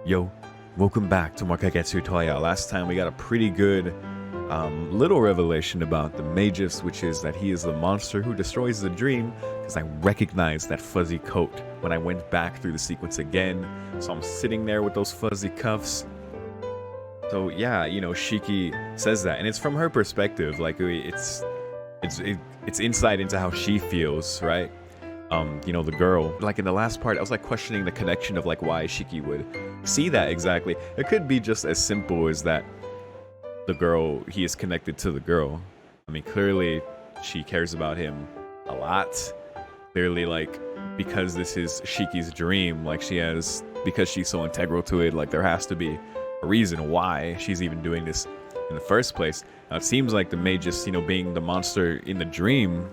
Yo, welcome back to more Kagetsu Tohya. Last time we got a pretty good little revelation about the Magus, which is that he is the monster who destroys the dream, because I recognized that fuzzy coat when I went back through the sequence again. So I'm sitting there with those fuzzy cuffs. So yeah, you know, Shiki says that, and it's from her perspective. Like it's insight into how she feels, right? You know, the girl, like in the last part, I was like questioning the connection of like why Shiki would see that exactly. It could be just as simple as that the girl, he is connected to the girl. I mean, clearly she cares about him a lot. Clearly, like, because this is Shiki's dream, like because she's so integral to it, like there has to be a reason why she's even doing this in the first place. Now it seems like the Magus, you know, being the monster in the dream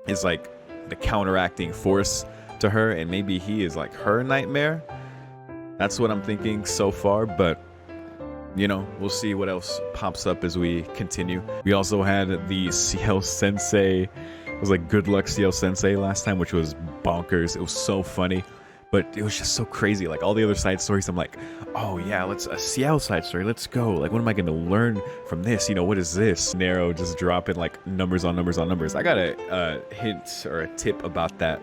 is like the counteracting force to her, and maybe he is like her nightmare. That's what I'm thinking so far, but you know, we'll see what else pops up as we continue. We also had the CL Sensei. It was like good luck CL Sensei last time, which was bonkers. It was so funny, but it was just so crazy. Like all the other side stories, I'm like, oh yeah, let's a CL side story. Let's go. Like, what am I going to learn from this? You know, what is this? Nero just dropping like numbers on numbers on numbers. I got a hint or a tip about that.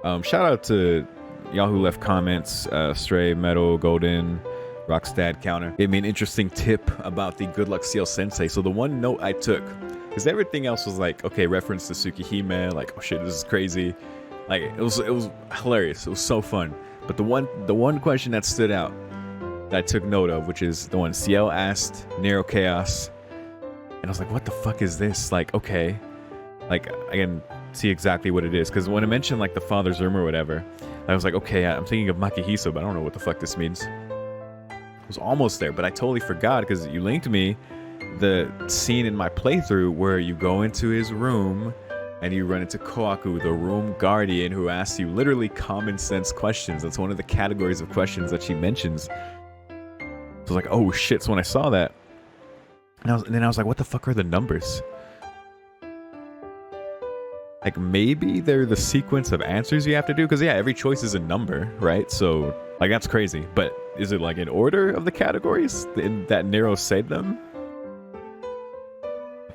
Shout out to y'all who left comments. Stray, Metal, Golden, Rockstad Counter gave me an interesting tip about the good luck CL Sensei. So the one note I took, because everything else was like, okay, reference to Tsukihime, like, oh shit, this is crazy. Like it was hilarious. It was so fun. But the one question that stood out that I took note of, which is the one CL asked Nero Chaos, and I was like, what the fuck is this? Like, okay, like I can see exactly what it is, because when I mentioned like the father's room or whatever, I was like, okay, I'm thinking of Makihiso, but I don't know what the fuck this means. I was almost there, but I totally forgot because you linked me the scene in my playthrough where you go into his room and you run into Koaku, the room guardian, who asks you literally common sense questions. That's one of the categories of questions that she mentions. So I was like, oh shit. So when I saw that, and then I was like, what the fuck are the numbers? Like maybe they're the sequence of answers you have to do, because yeah, every choice is a number, right? So like that's crazy. But is it like in order of the categories in that Nero said them?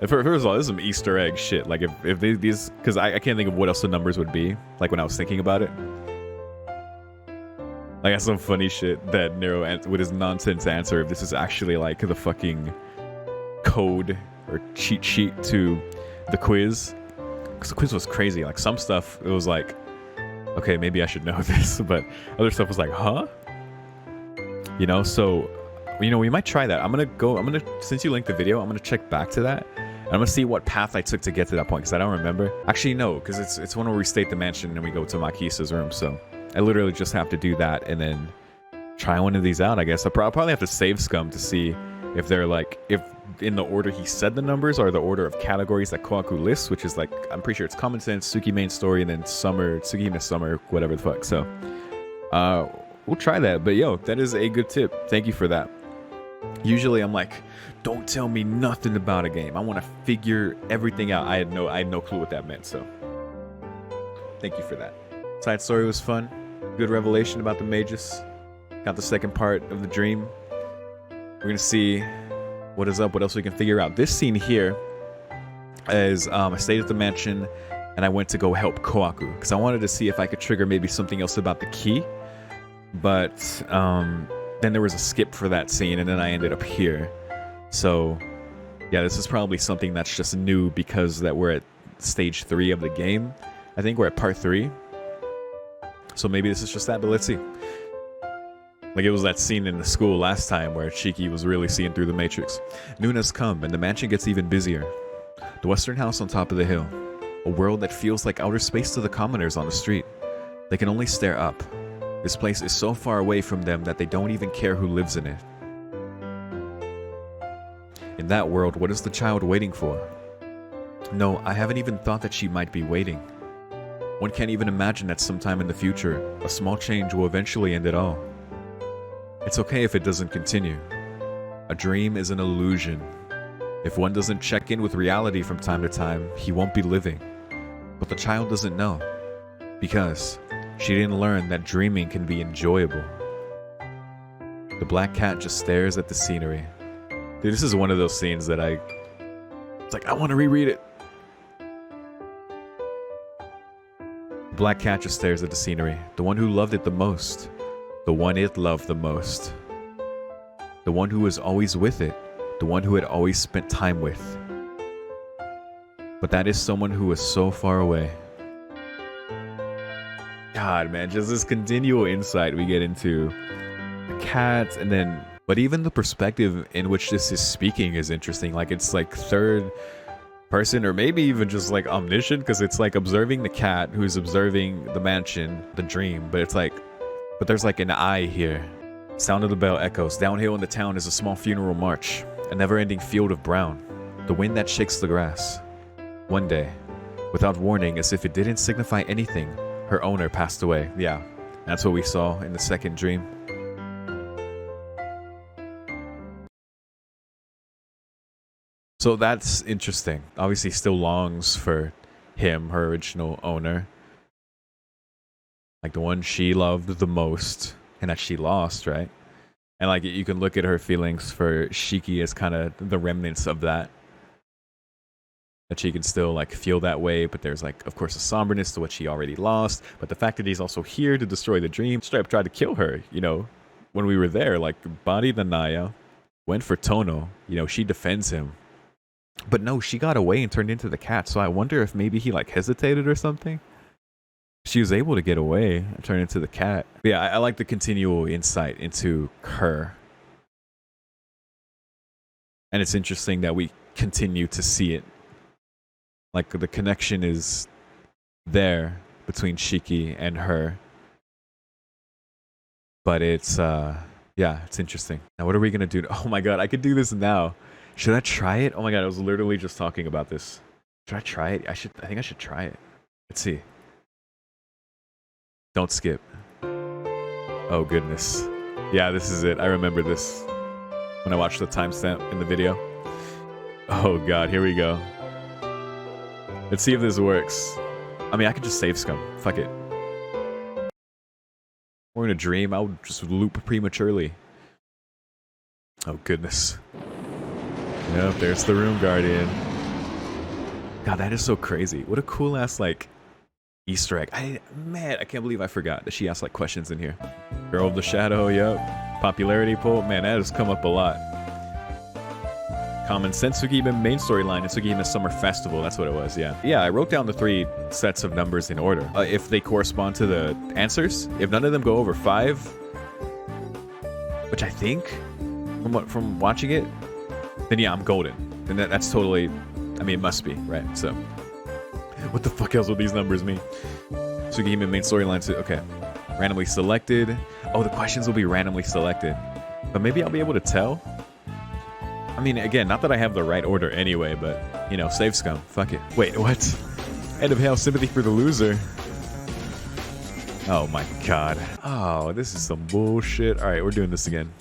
First of all, this is some Easter egg shit. Like if these, because I can't think of what else the numbers would be. Like when I was thinking about it, like that's some funny shit that Nero with his nonsense answer. If this is actually like the fucking code or cheat sheet to the quiz, because the quiz was crazy. Like some stuff, it was like, okay, maybe I should know this, but other stuff was like, huh? You know, so you know, we might try that. Since you linked the video, I'm gonna check back to that. I'm gonna see what path I took to get to that point, because I don't remember. Actually, no, because it's when we restate the mansion and we go to Makisa's room. So I literally just have to do that and then try one of these out, I guess. I'll probably have to save scum to see if they're like, if in the order he said the numbers or the order of categories that Koaku lists, which is like, I'm pretty sure it's common sense, Tsuki main story, and then Tsukihime summer, whatever the fuck. So we'll try that. But yo, that is a good tip. Thank you for that. Usually I'm like, don't tell me nothing about a game. I want to figure everything out. I had no clue what that meant, so thank you for that. Side story was fun. Good revelation about the Magus. Got the second part of the dream. We're gonna see what is up, what else we can figure out. This scene here is I stayed at the mansion and I went to go help Koaku because I wanted to see if I could trigger maybe something else about the key, but then there was a skip for that scene, and then I ended up here. So yeah, this is probably something that's just new because that we're at stage 3 of the game. I think we're at part 3. So maybe this is just that, but let's see. Like it was that scene in the school last time where Shiki was really seeing through the matrix. Noon has come and the mansion gets even busier. The western house on top of the hill. A world that feels like outer space to the commoners on the street. They can only stare up. This place is so far away from them that they don't even care who lives in it. In that world, what is the child waiting for? No, I haven't even thought that she might be waiting. One can't even imagine that sometime in the future, a small change will eventually end it all. It's okay if it doesn't continue. A dream is an illusion. If one doesn't check in with reality from time to time, he won't be living. But the child doesn't know, because she didn't learn that dreaming can be enjoyable. The black cat just stares at the scenery. Dude, this is one of those scenes that it's like, I want to reread it. The black cat just stares at the scenery. The one who loved it the most. The one it loved the most. The one who was always with it. The one who had always spent time with. But that is someone who was so far away. God, man, just this continual insight we get into the cat, and then, but even the perspective in which this is speaking is interesting. Like, it's like third person, or maybe even just like omniscient, because it's like observing the cat who's observing the mansion, the dream, but it's like, but there's like an eye here. Sound of the bell echoes. Downhill in the town is a small funeral march, a never-ending field of brown, the wind that shakes the grass. One day, without warning, as if it didn't signify anything, her owner passed away. Yeah, that's what we saw in the second dream. So that's interesting. Obviously still longs for him, her original owner. Like the one she loved the most and that she lost, right? And like you can look at her feelings for Shiki as kind of the remnants of that. That she can still like feel that way, but there's like, of course, a somberness to what she already lost. But the fact that he's also here to destroy the dream, straight up tried to kill her, you know, when we were there, like bodied the Naya, went for Tono, you know, she defends him. But no, she got away and turned into the cat, so I wonder if maybe he like hesitated or something. She was able to get away and turn into the cat. But yeah, I like the continual insight into her. And it's interesting that we continue to see it. Like the connection is there between Shiki and her. But it's yeah, it's interesting. Now what are we gonna do? Oh my god, I could do this now. Should I try it? Oh my god, I was literally just talking about this. Should I try it? I think I should try it. Let's see. Don't skip. Oh goodness. Yeah, this is it. I remember this when I watched the timestamp in the video. Oh god, here we go. Let's see if this works. I mean, I could just save scum. Fuck it. We're in a dream. I'll just loop prematurely. Oh, goodness. Yep, there's the room guardian. God, that is so crazy. What a cool-ass, like, Easter egg. Man, I can't believe I forgot that she asked, like, questions in here. Girl of the Shadow, yep. Popularity poll. Man, that has come up a lot. Common sense Tsugihime main storyline and Tsugihime Summer Festival. That's what it was, yeah. Yeah, I wrote down the 3 sets of numbers in order. If they correspond to the answers, if none of them go over 5, which I think, from watching it, then yeah, I'm golden. And that's totally, I mean, it must be, right? So, what the fuck else would these numbers mean? Tsugihime main storyline, okay. Randomly selected. Oh, the questions will be randomly selected. But maybe I'll be able to tell. I mean, again, not that I have the right order anyway, but, you know, save scum. Fuck it. Wait, what? End of Hail, sympathy for the loser. Oh my god. Oh, this is some bullshit. Alright, we're doing this again.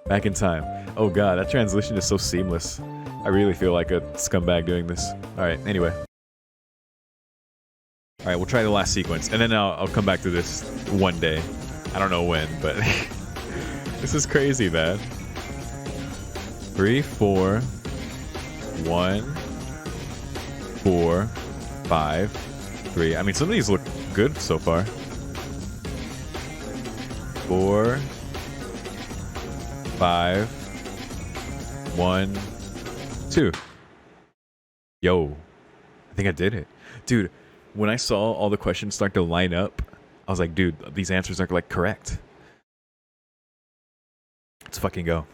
Back in time. Oh god, that transition is so seamless. I really feel like a scumbag doing this. Alright, anyway. Alright, we'll try the last sequence, and then I'll come back to this one day. I don't know when, but... this is crazy, man. 3, 4, 1, 4, 5, 3. I mean, some of these look good so far. 4, 5, 1, 2. Yo, I think I did it. Dude, when I saw all the questions start to line up, I was like, dude, these answers are like correct. Let's fucking go.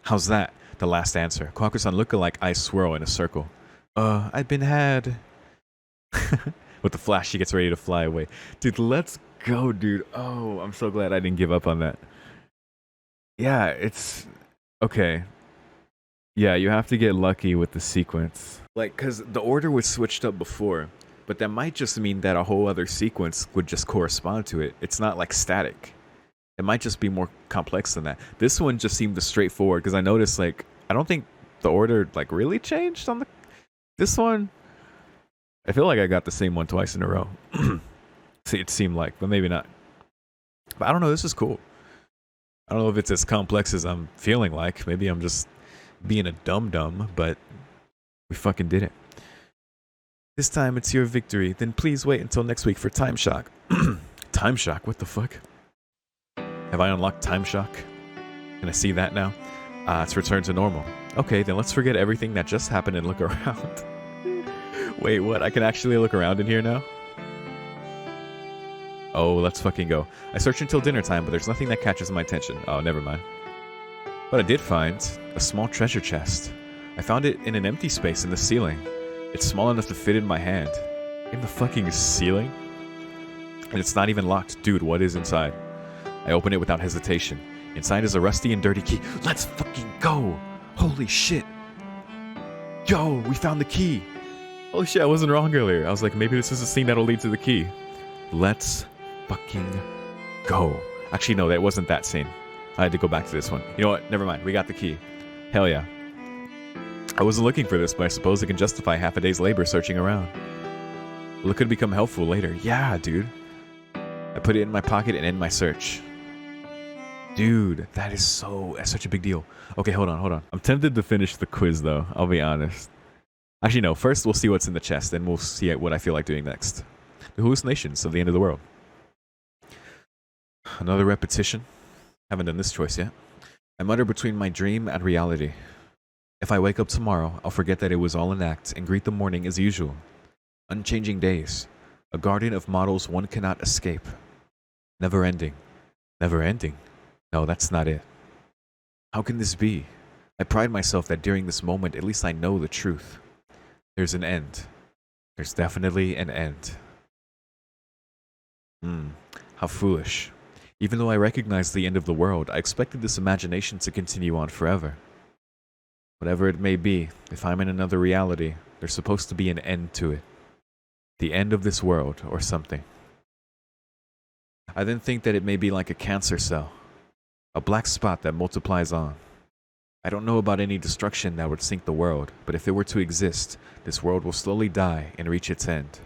How's that? The last answer. Kohaku-san look-alike eyes swirl in a circle. I've been had. With the flash, she gets ready to fly away. Dude, let's go, dude. Oh, I'm so glad I didn't give up on that. Yeah, it's... Okay. Yeah, you have to get lucky with the sequence. Like, because the order was switched up before, but that might just mean that a whole other sequence would just correspond to it. It's not, like, static. It might just be more complex than that. This one just seemed straightforward, because I noticed, like, I don't think the order, like, really changed on the... This one, I feel like I got the same one twice in a row. See, it seemed like, but maybe not. But I don't know, this is cool. I don't know if it's as complex as I'm feeling like. Maybe I'm just being a dum-dum, but we fucking did it. This time it's your victory. Then please wait until next week for Time Shock. Time Shock? What the fuck? Have I unlocked Time Shock? Can I see that now? It's returned to normal. Okay, then let's forget everything that just happened and look around. Wait, what? I can actually look around in here now? Oh, let's fucking go. I searched until dinner time, but there's nothing that catches my attention. Oh, never mind. But I did find a small treasure chest. I found it in an empty space in the ceiling. It's small enough to fit in my hand. In the fucking ceiling? And it's not even locked. Dude, what is inside? I open it without hesitation. Inside is a rusty and dirty key. Let's fucking go! Holy shit! Yo, we found the key! Holy shit, I wasn't wrong earlier. I was like, maybe this is a scene that'll lead to the key. Let's fucking go. Actually, no, that wasn't that scene. I had to go back to this one. You know what? Never mind. We got the key. Hell yeah. I wasn't looking for this, but I suppose it can justify half a day's labor searching around. Well, it could become helpful later. Yeah, dude. I put it in my pocket and end my search. Dude, that is such a big deal. Okay, hold on. I'm tempted to finish the quiz, though. I'll be honest. Actually, no. First, we'll see what's in the chest, then we'll see what I feel like doing next. The hallucinations of the end of the world. Another repetition. Haven't done this choice yet. I mutter between my dream and reality. If I wake up tomorrow, I'll forget that it was all an act and greet the morning as usual. Unchanging days. A garden of models one cannot escape. Never ending. Never ending? No, that's not it. How can this be? I pride myself that during this moment, at least I know the truth. There's an end. There's definitely an end. How foolish. Even though I recognize the end of the world, I expected this imagination to continue on forever. Whatever it may be, if I'm in another reality, there's supposed to be an end to it. The end of this world, or something. I then think that it may be like a cancer cell. A black spot that multiplies on. I don't know about any destruction that would sink the world, but if it were to exist, this world will slowly die and reach its end.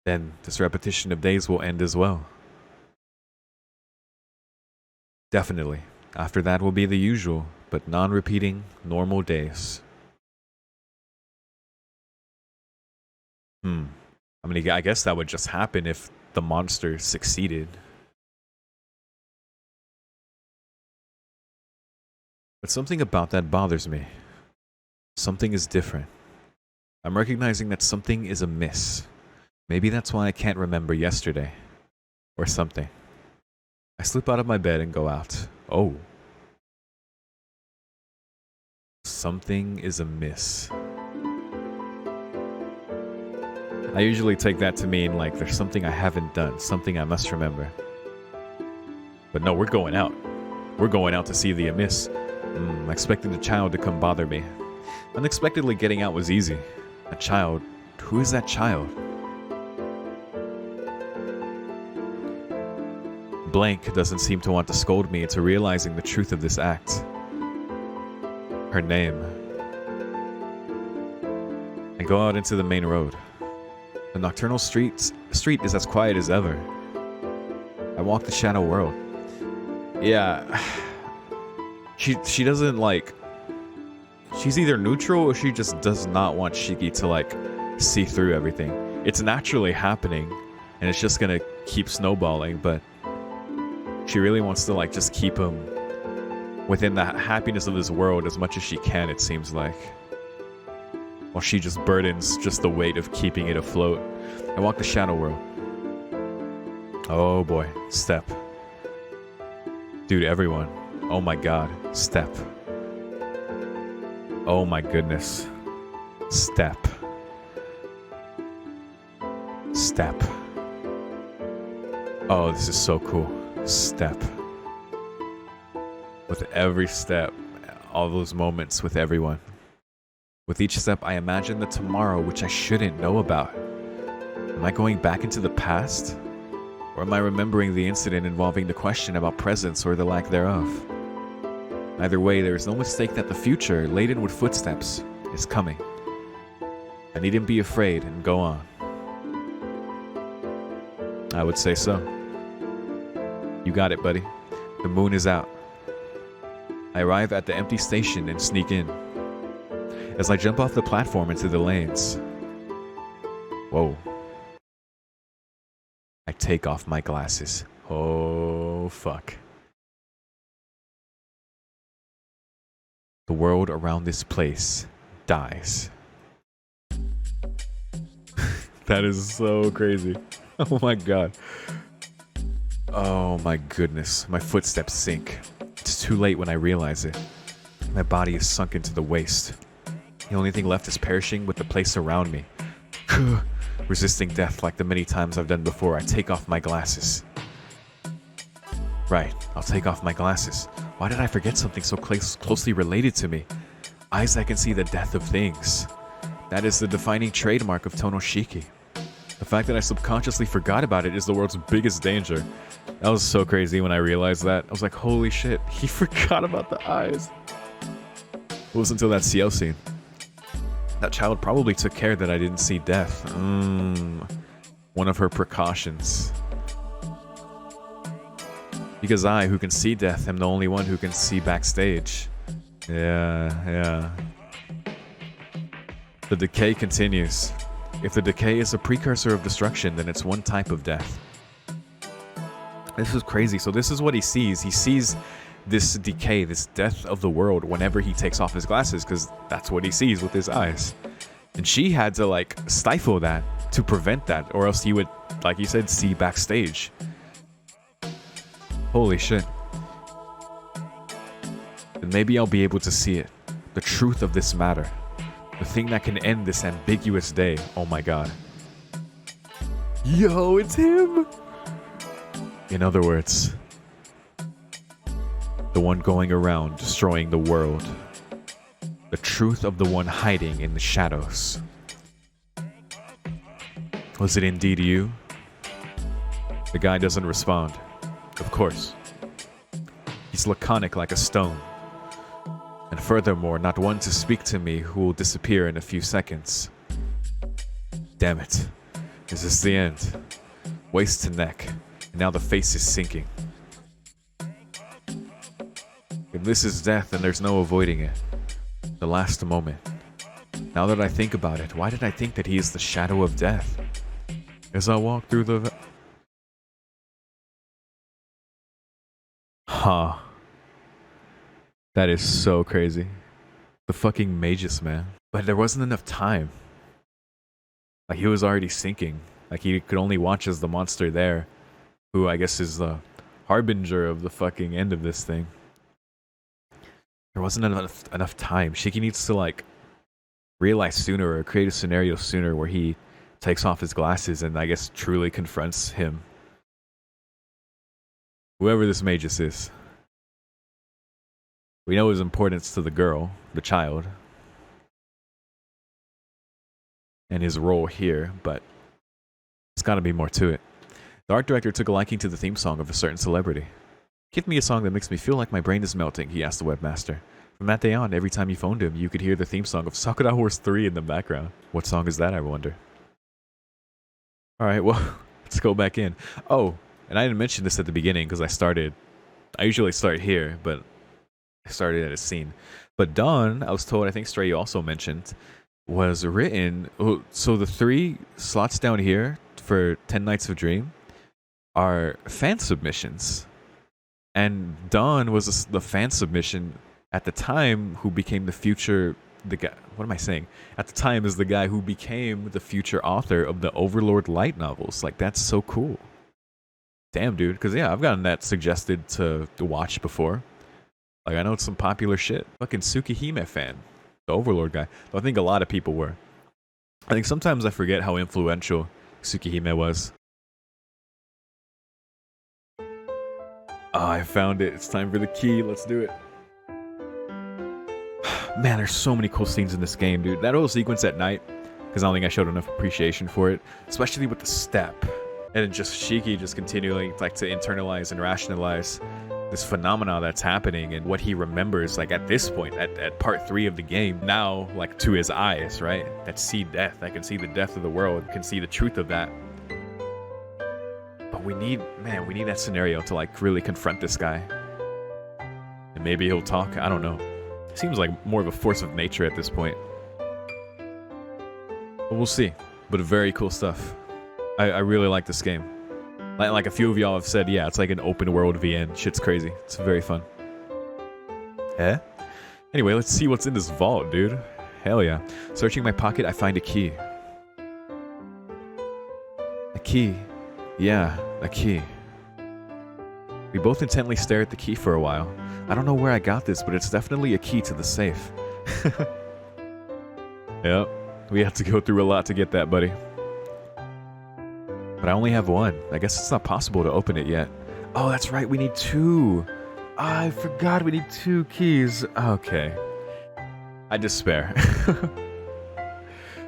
Then this repetition of days will end as well. Definitely. After that will be the usual, but non-repeating, normal days. I mean, I guess that would just happen if the monster succeeded. But something about that bothers me. Something is different. I'm recognizing that something is amiss. Maybe that's why I can't remember yesterday. Or something. I slip out of my bed and go out. Oh. Something is amiss. I usually take that to mean like there's something I haven't done, something I must remember. But no, we're going out. We're going out to see the amiss. I expected a child to come bother me. Unexpectedly getting out was easy. A child? Who is that child? Blank doesn't seem to want to scold me into realizing the truth of this act. Her name. I go out into the main road. The nocturnal street is as quiet as ever. I walk the shadow world. Yeah. She doesn't like... She's either neutral or she just does not want Shiki to like see through everything. It's naturally happening and it's just gonna keep snowballing, but she really wants to like just keep him within the happiness of this world as much as she can, it seems like. While she just burdens just the weight of keeping it afloat. I walk the shadow world. Oh boy, step. Dude, everyone. Oh my god, step. Oh my goodness. Step. Step. Oh, this is so cool. Step. With every step, all those moments with everyone. With each step, I imagine the tomorrow which I shouldn't know about. Am I going back into the past? Or am I remembering the incident involving the question about presence or the lack thereof? Either way, there is no mistake that the future, laden with footsteps, is coming. I needn't be afraid and go on. I would say so. You got it, buddy. The moon is out. I arrive at the empty station and sneak in. As I jump off the platform into the lanes. Whoa. I take off my glasses. Oh, fuck. The world around this place dies. That is so crazy. Oh my god. Oh my goodness. My footsteps sink. It's too late when I realize it. My body is sunk into the waste. The only thing left is perishing with the place around me. Resisting death like the many times I've done before, I take off my glasses. Right, I'll take off my glasses. Why did I forget something so closely related to me? Eyes that can see the death of things. That is the defining trademark of Tonoshiki. The fact that I subconsciously forgot about it is the world's biggest danger. That was so crazy when I realized that. I was like, holy shit, he forgot about the eyes. It wasn't until that CL scene. That child probably took care that I didn't see death. One of her precautions. Because I, who can see death, am the only one who can see backstage. Yeah. The decay continues. If the decay is a precursor of destruction, then it's one type of death. This is crazy. So this is what he sees. He sees this decay, this death of the world whenever he takes off his glasses, because that's what he sees with his eyes. And she had to like stifle that to prevent that, or else he would, like you said, see backstage. Holy shit. Then maybe I'll be able to see it. The truth of this matter. The thing that can end this ambiguous day. Oh my god. Yo, it's him! In other words, the one going around destroying the world. The truth of the one hiding in the shadows. Was it indeed you? The guy doesn't respond. Of course. He's laconic like a stone. And furthermore, not one to speak to me who will disappear in a few seconds. Damn it. Is this the end? Waist to neck. And now the face is sinking. If this is death, then there's no avoiding it. The last moment. Now that I think about it, why did I think that he is the shadow of death? As I walk through the... Huh. That is so crazy. The fucking Magus, man. But there wasn't enough time. Like, he was already sinking. Like, he could only watch as the monster there, who I guess is the harbinger of the fucking end of this thing. There wasn't enough time. Shiki needs to, like, realize sooner or create a scenario sooner where he takes off his glasses and, I guess, truly confronts him. Whoever this Magus is. We know his importance to the girl, the child, and his role here, but there's gotta be more to it. The art director took a liking to the theme song of a certain celebrity. Give me a song that makes me feel like my brain is melting, he asked the webmaster. From that day on, every time you phoned him, you could hear the theme song of Sakura Horse 3 in the background. What song is that, I wonder? Alright, well, let's go back in. Oh, and I didn't mention this at the beginning because I usually start here, but I started at a scene. But Dawn, I was told, I think Stray also mentioned, was written... So the 3 slots down here for 10 Nights of Dream are fan submissions. And Dawn was the fan submission at the time who became the future... The guy, what am I saying? At the time is the guy who became the future author of the Overlord light novels. Like, that's so cool. Damn, dude. Because, yeah, I've gotten that suggested to watch before. Like, I know it's some popular shit. Fucking Tsukihime fan. The Overlord guy. Though I think a lot of people were. I think sometimes I forget how influential Tsukihime was. Oh, I found it. It's time for the key. Let's do it. Man, there's so many cool scenes in this game, dude. That whole sequence at night, because I don't think I showed enough appreciation for it. Especially with the step. And just Shiki just continually like to internalize and rationalize this phenomena that's happening and what he remembers, like at this point, at part 3 of the game, now like to his eyes, right? That see death, that can see the death of the world, can see the truth of that. But we need that scenario to like really confront this guy. And maybe he'll talk, I don't know. Seems like more of a force of nature at this point. But we'll see. But very cool stuff. I really like this game. Like a few of y'all have said, yeah, it's like an open world VN. Shit's crazy. It's very fun. Eh? Anyway, let's see what's in this vault, dude. Hell yeah. Searching my pocket, I find a key. A key. Yeah, a key. We both intently stare at the key for a while. I don't know where I got this, but it's definitely a key to the safe. Yep. We have to go through a lot to get that, buddy. But I only have one. I guess it's not possible to open it yet. Oh, that's right. We need two. I forgot we need two keys. Okay. I despair.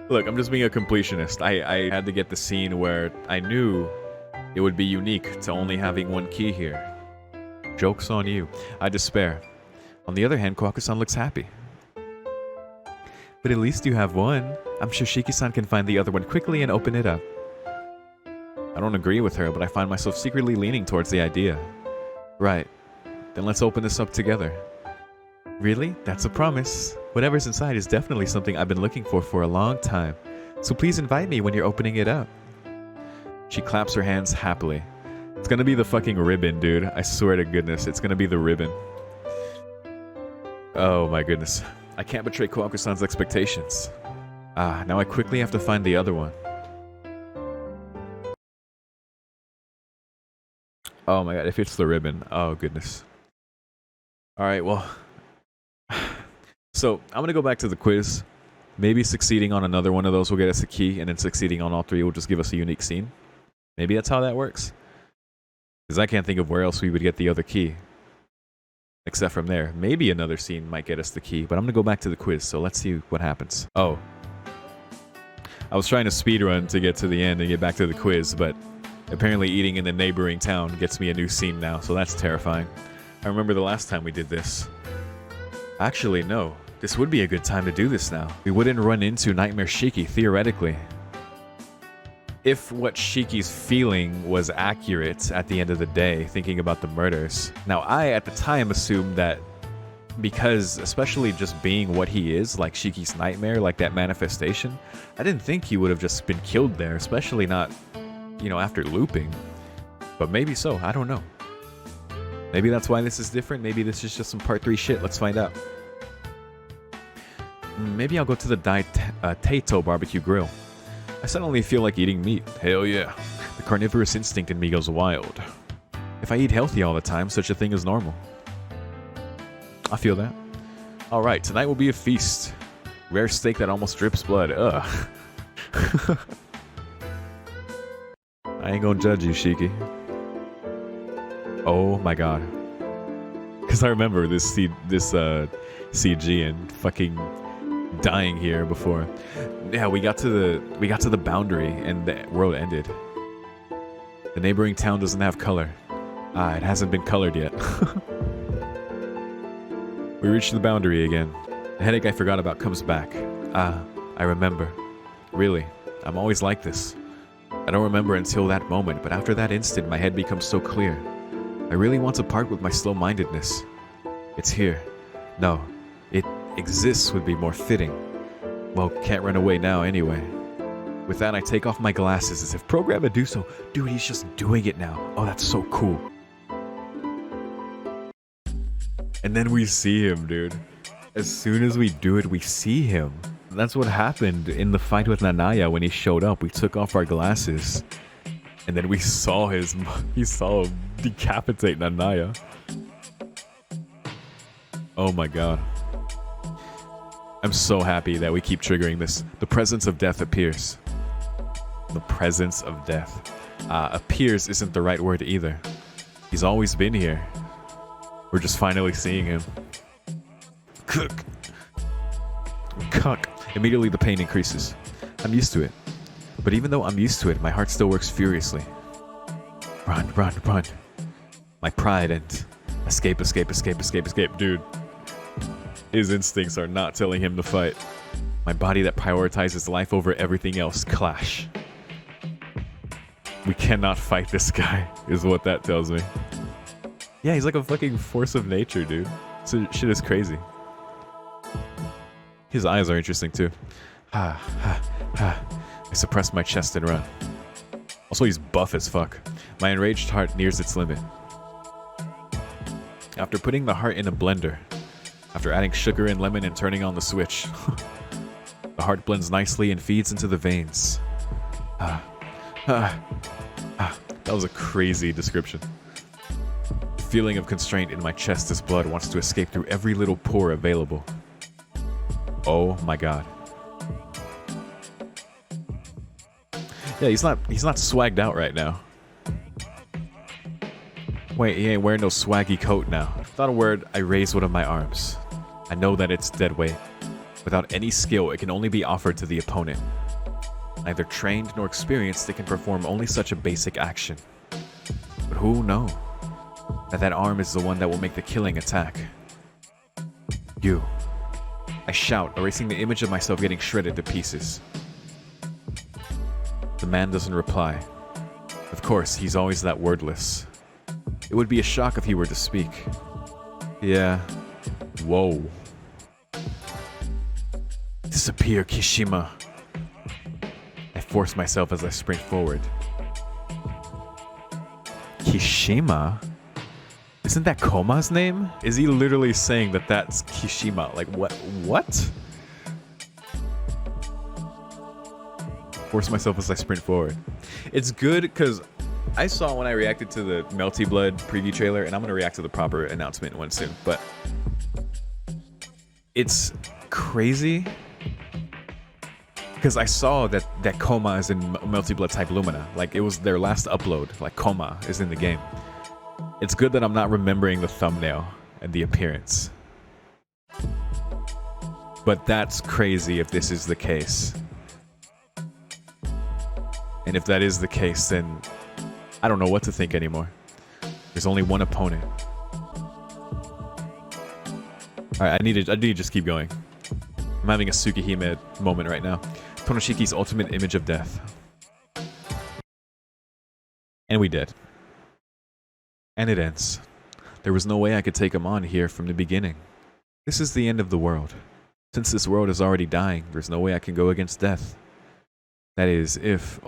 Look, I'm just being a completionist. I had to get the scene where I knew it would be unique to only having one key here. Joke's on you. I despair. On the other hand, Kwaku-san looks happy. But at least you have one. I'm sure Shiki-san can find the other one quickly and open it up. I don't agree with her, but I find myself secretly leaning towards the idea. Right. Then let's open this up together. Really? That's a promise. Whatever's inside is definitely something I've been looking for a long time. So please invite me when you're opening it up. She claps her hands happily. It's gonna be the fucking ribbon, dude. I swear to goodness, it's gonna be the ribbon. Oh my goodness. I can't betray Kwaku-san's expectations. Ah, now I quickly have to find the other one. Oh my god, if it's the ribbon. Oh goodness. Alright, well. So, I'm gonna go back to the quiz. Maybe succeeding on another one of those will get us a key, and then succeeding on all three will just give us a unique scene. Maybe that's how that works. Because I can't think of where else we would get the other key. Except from there. Maybe another scene might get us the key, but I'm gonna go back to the quiz, so let's see what happens. Oh. I was trying to speedrun to get to the end and get back to the quiz, but apparently eating in the neighboring town gets me a new scene now, so that's terrifying. I remember the last time we did this. Actually, no. This would be a good time to do this now. We wouldn't run into Nightmare Shiki, theoretically. If what Shiki's feeling was accurate at the end of the day, thinking about the murders. Now, I, at the time, assumed that because, especially just being what he is, like Shiki's nightmare, like that manifestation, I didn't think he would have just been killed there, especially not, you know, after looping. But maybe so, I don't know. Maybe that's why this is different, maybe this is just some part 3 shit, let's find out. Maybe I'll go to the Taito barbecue grill. I suddenly feel like eating meat. Hell yeah. The carnivorous instinct in me goes wild. If I eat healthy all the time, such a thing is normal. I feel that. Alright, tonight will be a feast. Rare steak that almost drips blood. Ugh. I ain't gonna judge you, Shiki. Oh my god. Because I remember this CG and fucking dying here before. Yeah, we got to the boundary and the world ended. The neighboring town doesn't have color. Ah, it hasn't been colored yet. We reached the boundary again. The headache I forgot about comes back. Ah, I remember. Really, I'm always like this. I don't remember until that moment, but after that instant, my head becomes so clear. I really want to part with my slow-mindedness. It's here. No, it exists would be more fitting. Well, can't run away now anyway. With that, I take off my glasses as if programmed to do so. Dude, he's just doing it now. Oh, that's so cool. And then we see him, dude. As soon as we do it, we see him. That's what happened in the fight with Nanaya when he showed up. We took off our glasses. And then we saw him decapitate Nanaya. Oh my god. I'm so happy that we keep triggering this. The presence of death appears. The presence of death. Appears isn't the right word either. He's always been here. We're just finally seeing him. Cook. Cuck. Immediately the pain increases. I'm used to it. But even though I'm used to it, my heart still works furiously. Run, run, run. My pride and escape, escape, escape, escape, escape. Dude. His instincts are not telling him to fight. My body that prioritizes life over everything else clash. We cannot fight this guy, is what that tells me. Yeah, he's like a fucking force of nature, dude. So shit is crazy. His eyes are interesting too. I suppress my chest and run. Also, he's buff as fuck. My enraged heart nears its limit. After putting the heart in a blender, after adding sugar and lemon and turning on the switch, the heart blends nicely and feeds into the veins. That was a crazy description. The feeling of constraint in my chest as blood wants to escape through every little pore available. Oh my god. Yeah, he's not swagged out right now. Wait, he ain't wearing no swaggy coat now. Without a word, I raise one of my arms. I know that it's dead weight. Without any skill, it can only be offered to the opponent. Neither trained nor experienced, they can perform only such a basic action. But who know that arm is the one that will make the killing attack? You. I shout, erasing the image of myself getting shredded to pieces. The man doesn't reply. Of course, he's always that wordless. It would be a shock if he were to speak. Yeah. Whoa. Disappear, Kishima. I force myself as I sprint forward. Kishima? Isn't that Koma's name? Is he literally saying that that's Kishima? Like, what? What? Force myself as I sprint forward. It's good because I saw when I reacted to the Melty Blood preview trailer, and I'm going to react to the proper announcement one soon, but it's crazy because I saw that Koma is in Melty Blood Type Lumina. Like, it was their last upload. Like, Koma is in the game. It's good that I'm not remembering the thumbnail and the appearance. But that's crazy if this is the case. And if that is the case, then I don't know what to think anymore. There's only one opponent. Alright, I need to just keep going. I'm having a Tsukihime moment right now. Tonoshiki's ultimate image of death. And we did. And it ends. There was no way I could take him on here from the beginning. This is the end of the world. Since this world is already dying, there's no way I can go against death. That is, if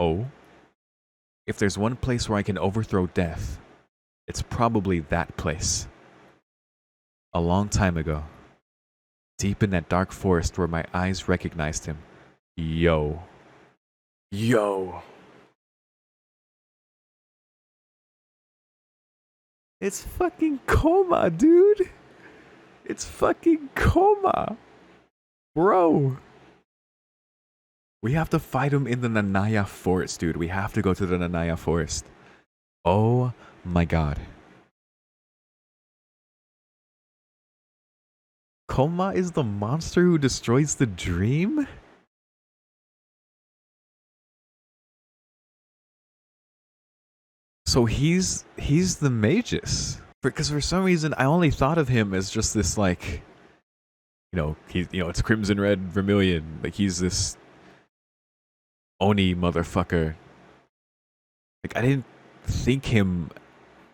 there's one place where I can overthrow death, it's probably that place. A long time ago, deep in that dark forest where my eyes recognized him. Yo. It's fucking Koma, dude. It's fucking Koma. Bro. We have to fight him in the Nanaya Forest, dude. We have to go to the Nanaya Forest. Oh my god. Koma is the monster who destroys the dream? So he's the Magus. Because for some reason I only thought of him as just this, like, it's Crimson Red Vermilion. Like, he's this Oni motherfucker. Like, I didn't think him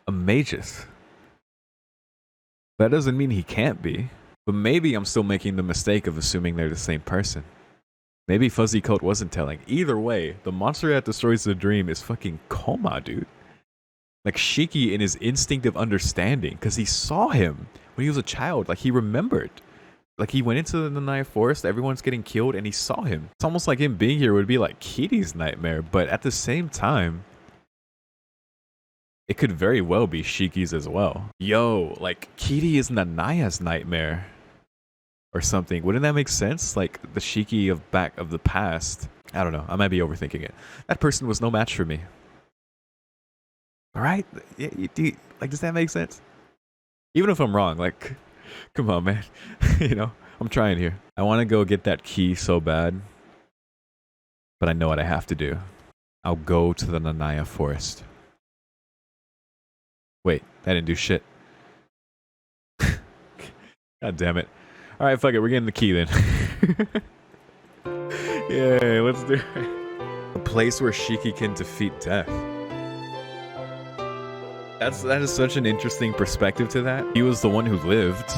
a Magus. That doesn't mean he can't be. But maybe I'm still making the mistake of assuming they're the same person. Maybe Fuzzy Coat wasn't telling. Either way, the monster that destroys the dream is fucking Koma, dude. Like, Shiki in his instinctive understanding, because he saw him when he was a child. Like, he remembered. Like, he went into the Nanaya Forest, everyone's getting killed, and he saw him. It's almost like him being here would be like Kiri's nightmare, but at the same time, it could very well be Shiki's as well. Yo, like, Kiri is Nanaya's nightmare. Or something. Wouldn't that make sense? Like, the Shiki of the past. I don't know. I might be overthinking it. That person was no match for me. Alright? Like, does that make sense? Even if I'm wrong, like, come on, man. I'm trying here. I want to go get that key so bad. But I know what I have to do. I'll go to the Nanaya Forest. Wait, that didn't do shit. God damn it. Alright, fuck it. We're getting the key then. Yay, let's do it. A place where Shiki can defeat death. That is such an interesting perspective to that. He was the one who lived,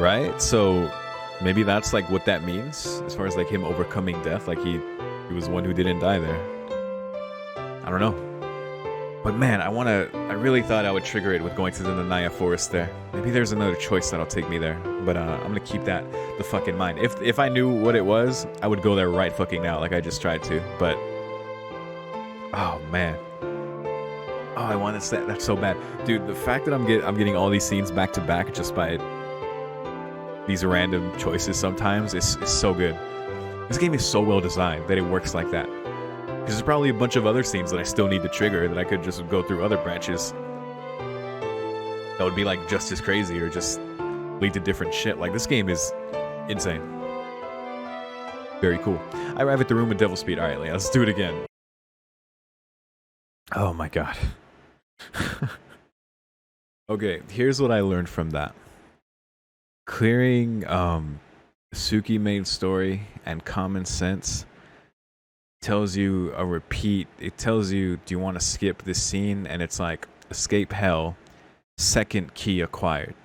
right? So maybe that's like what that means as far as like him overcoming death. Like he was the one who didn't die there. I don't know. But man, I really thought I would trigger it with going to the Nanaya Forest there. Maybe there's another choice that'll take me there. But I'm gonna keep that the fuck in mind. If I knew what it was, I would go there right fucking now, like I just tried to. But oh man. Oh, I want that so bad. Dude, the fact that I'm getting all these scenes back to back just by these random choices sometimes is so good. This game is so well designed that it works like that. Because there's probably a bunch of other scenes that I still need to trigger that I could just go through other branches that would be like just as crazy or just lead to different shit. Like this game is insane. Very cool. I arrive at the room with devil speed. Alright, let's do it again. Oh my god. Okay, here's what I learned from that. Clearing Suki main story and common sense tells you a repeat. It tells you, do you want to skip this scene? And it's like, escape hell, second key acquired.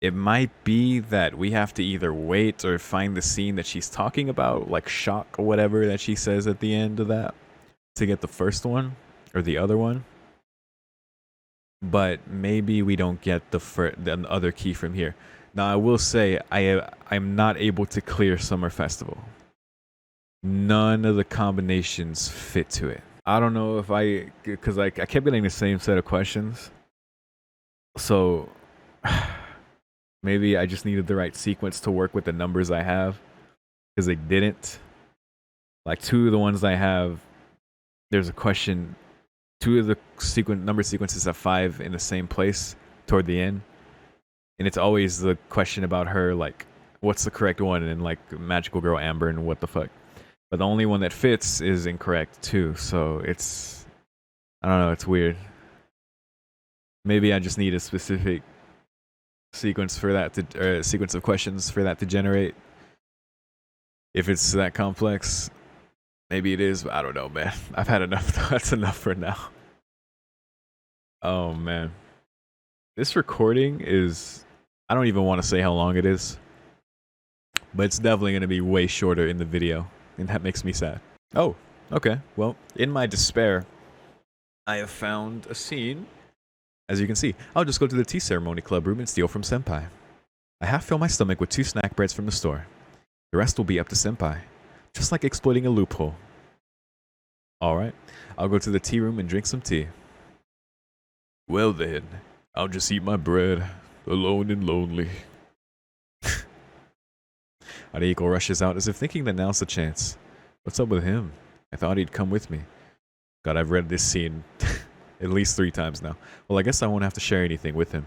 It might be that we have to either wait or find the scene that she's talking about, like shock or whatever that she says at the end of that, to get the first one or the other one. But maybe we don't get the other key from here. Now I will say I'm not able to clear Summer Festival. None of the combinations fit to it. I don't know if because I kept getting the same set of questions. So maybe I just needed the right sequence to work with the numbers I have, because they didn't. Like two of the ones I have, there's a question. Two of the number sequences have 5 in the same place toward the end, and it's always the question about her, like what's the correct one, and like Magical Girl Amber and what the fuck. But the only one that fits is incorrect too, so it's, I don't know, it's weird. Maybe I just need a specific sequence for that to, sequence of questions for that to generate. If it's that complex, maybe it is, but I don't know, man. I've had enough. That's enough for now. Oh man, this recording is, I don't even want to say how long it is, but it's definitely going to be way shorter in the video, and that makes me sad. Oh, okay. Well, in my despair, I have found a scene. As you can see, I'll just go to the tea ceremony club room and steal from Senpai. I half fill my stomach with 2 snack breads from the store. The rest will be up to Senpai. Just like exploiting a loophole. Alright, I'll go to the tea room and drink some tea. Well then, I'll just eat my bread, alone and lonely. Ariko rushes out as if thinking that now's the chance. What's up with him? I thought he'd come with me. God, I've read this scene at least 3 times now. Well, I guess I won't have to share anything with him.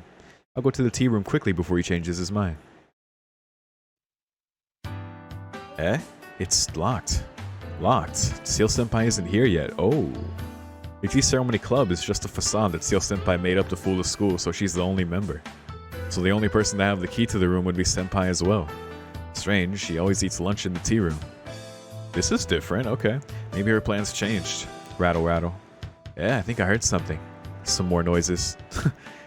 I'll go to the tea room quickly before he changes his mind. Eh? It's locked. Locked. Seal Senpai isn't here yet. Oh. The tea ceremony club is just a facade that Seal Senpai made up to fool the school, so she's the only member. So the only person to have the key to the room would be Senpai as well. Strange, she always eats lunch in the tea room. This is different, okay. Maybe her plans changed. Rattle, rattle. Yeah, I think I heard something. Some more noises.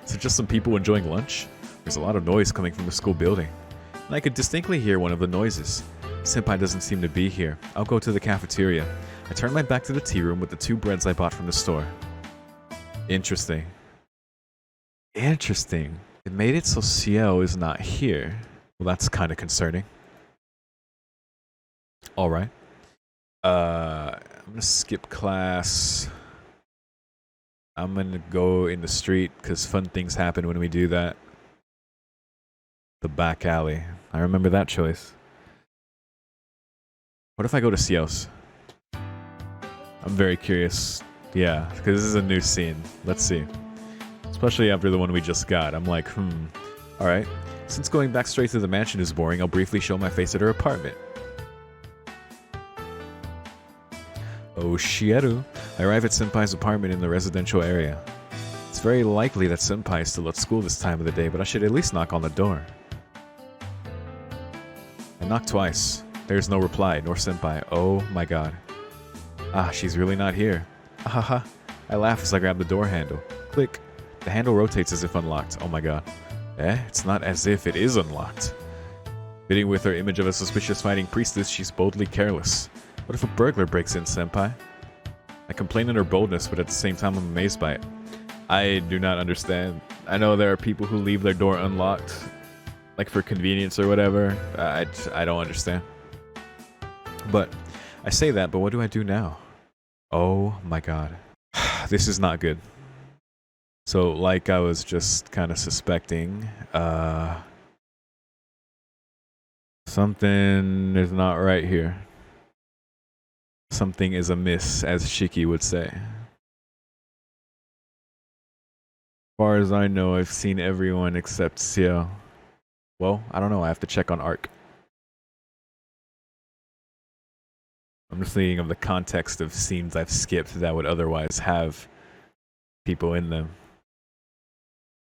Is it just some people enjoying lunch? There's a lot of noise coming from the school building. And I could distinctly hear one of the noises. Senpai doesn't seem to be here. I'll go to the cafeteria. I turn my back to the tea room with the 2 breads I bought from the store. Interesting. Interesting. It made it so Ciel is not here. Well, that's kind of concerning. Alright. I'm gonna skip class. I'm gonna go in the street because fun things happen when we do that. The back alley. I remember that choice. What if I go to Ciel's? I'm very curious. Yeah, because this is a new scene. Let's see. Especially after the one we just got. I'm like, Alright. Since going back straight to the mansion is boring, I'll briefly show my face at her apartment. Oh, Shieru. I arrive at Senpai's apartment in the residential area. It's very likely that Senpai is still at school this time of the day, but I should at least knock on the door. I knock twice. There's no reply, nor Senpai. Oh my god. Ah, she's really not here. Ahaha. I laugh as I grab the door handle. Click. The handle rotates as if unlocked. Oh my god. It's not as if it is unlocked. Fitting with her image of a suspicious fighting priestess, she's boldly careless. What if a burglar breaks in, senpai? I complain at her boldness, but at the same time I'm amazed by it. I do not understand. I know there are people who leave their door unlocked, like for convenience or whatever. I don't understand. But I say that, but what do I do now? Oh my god. This is not good. So, like I was just kind of suspecting, something is not right here. Something is amiss, as Shiki would say. As far as I know, I've seen everyone except Xiao. Well, I don't know, I have to check on Arc. I'm just thinking of the context of scenes I've skipped that would otherwise have people in them.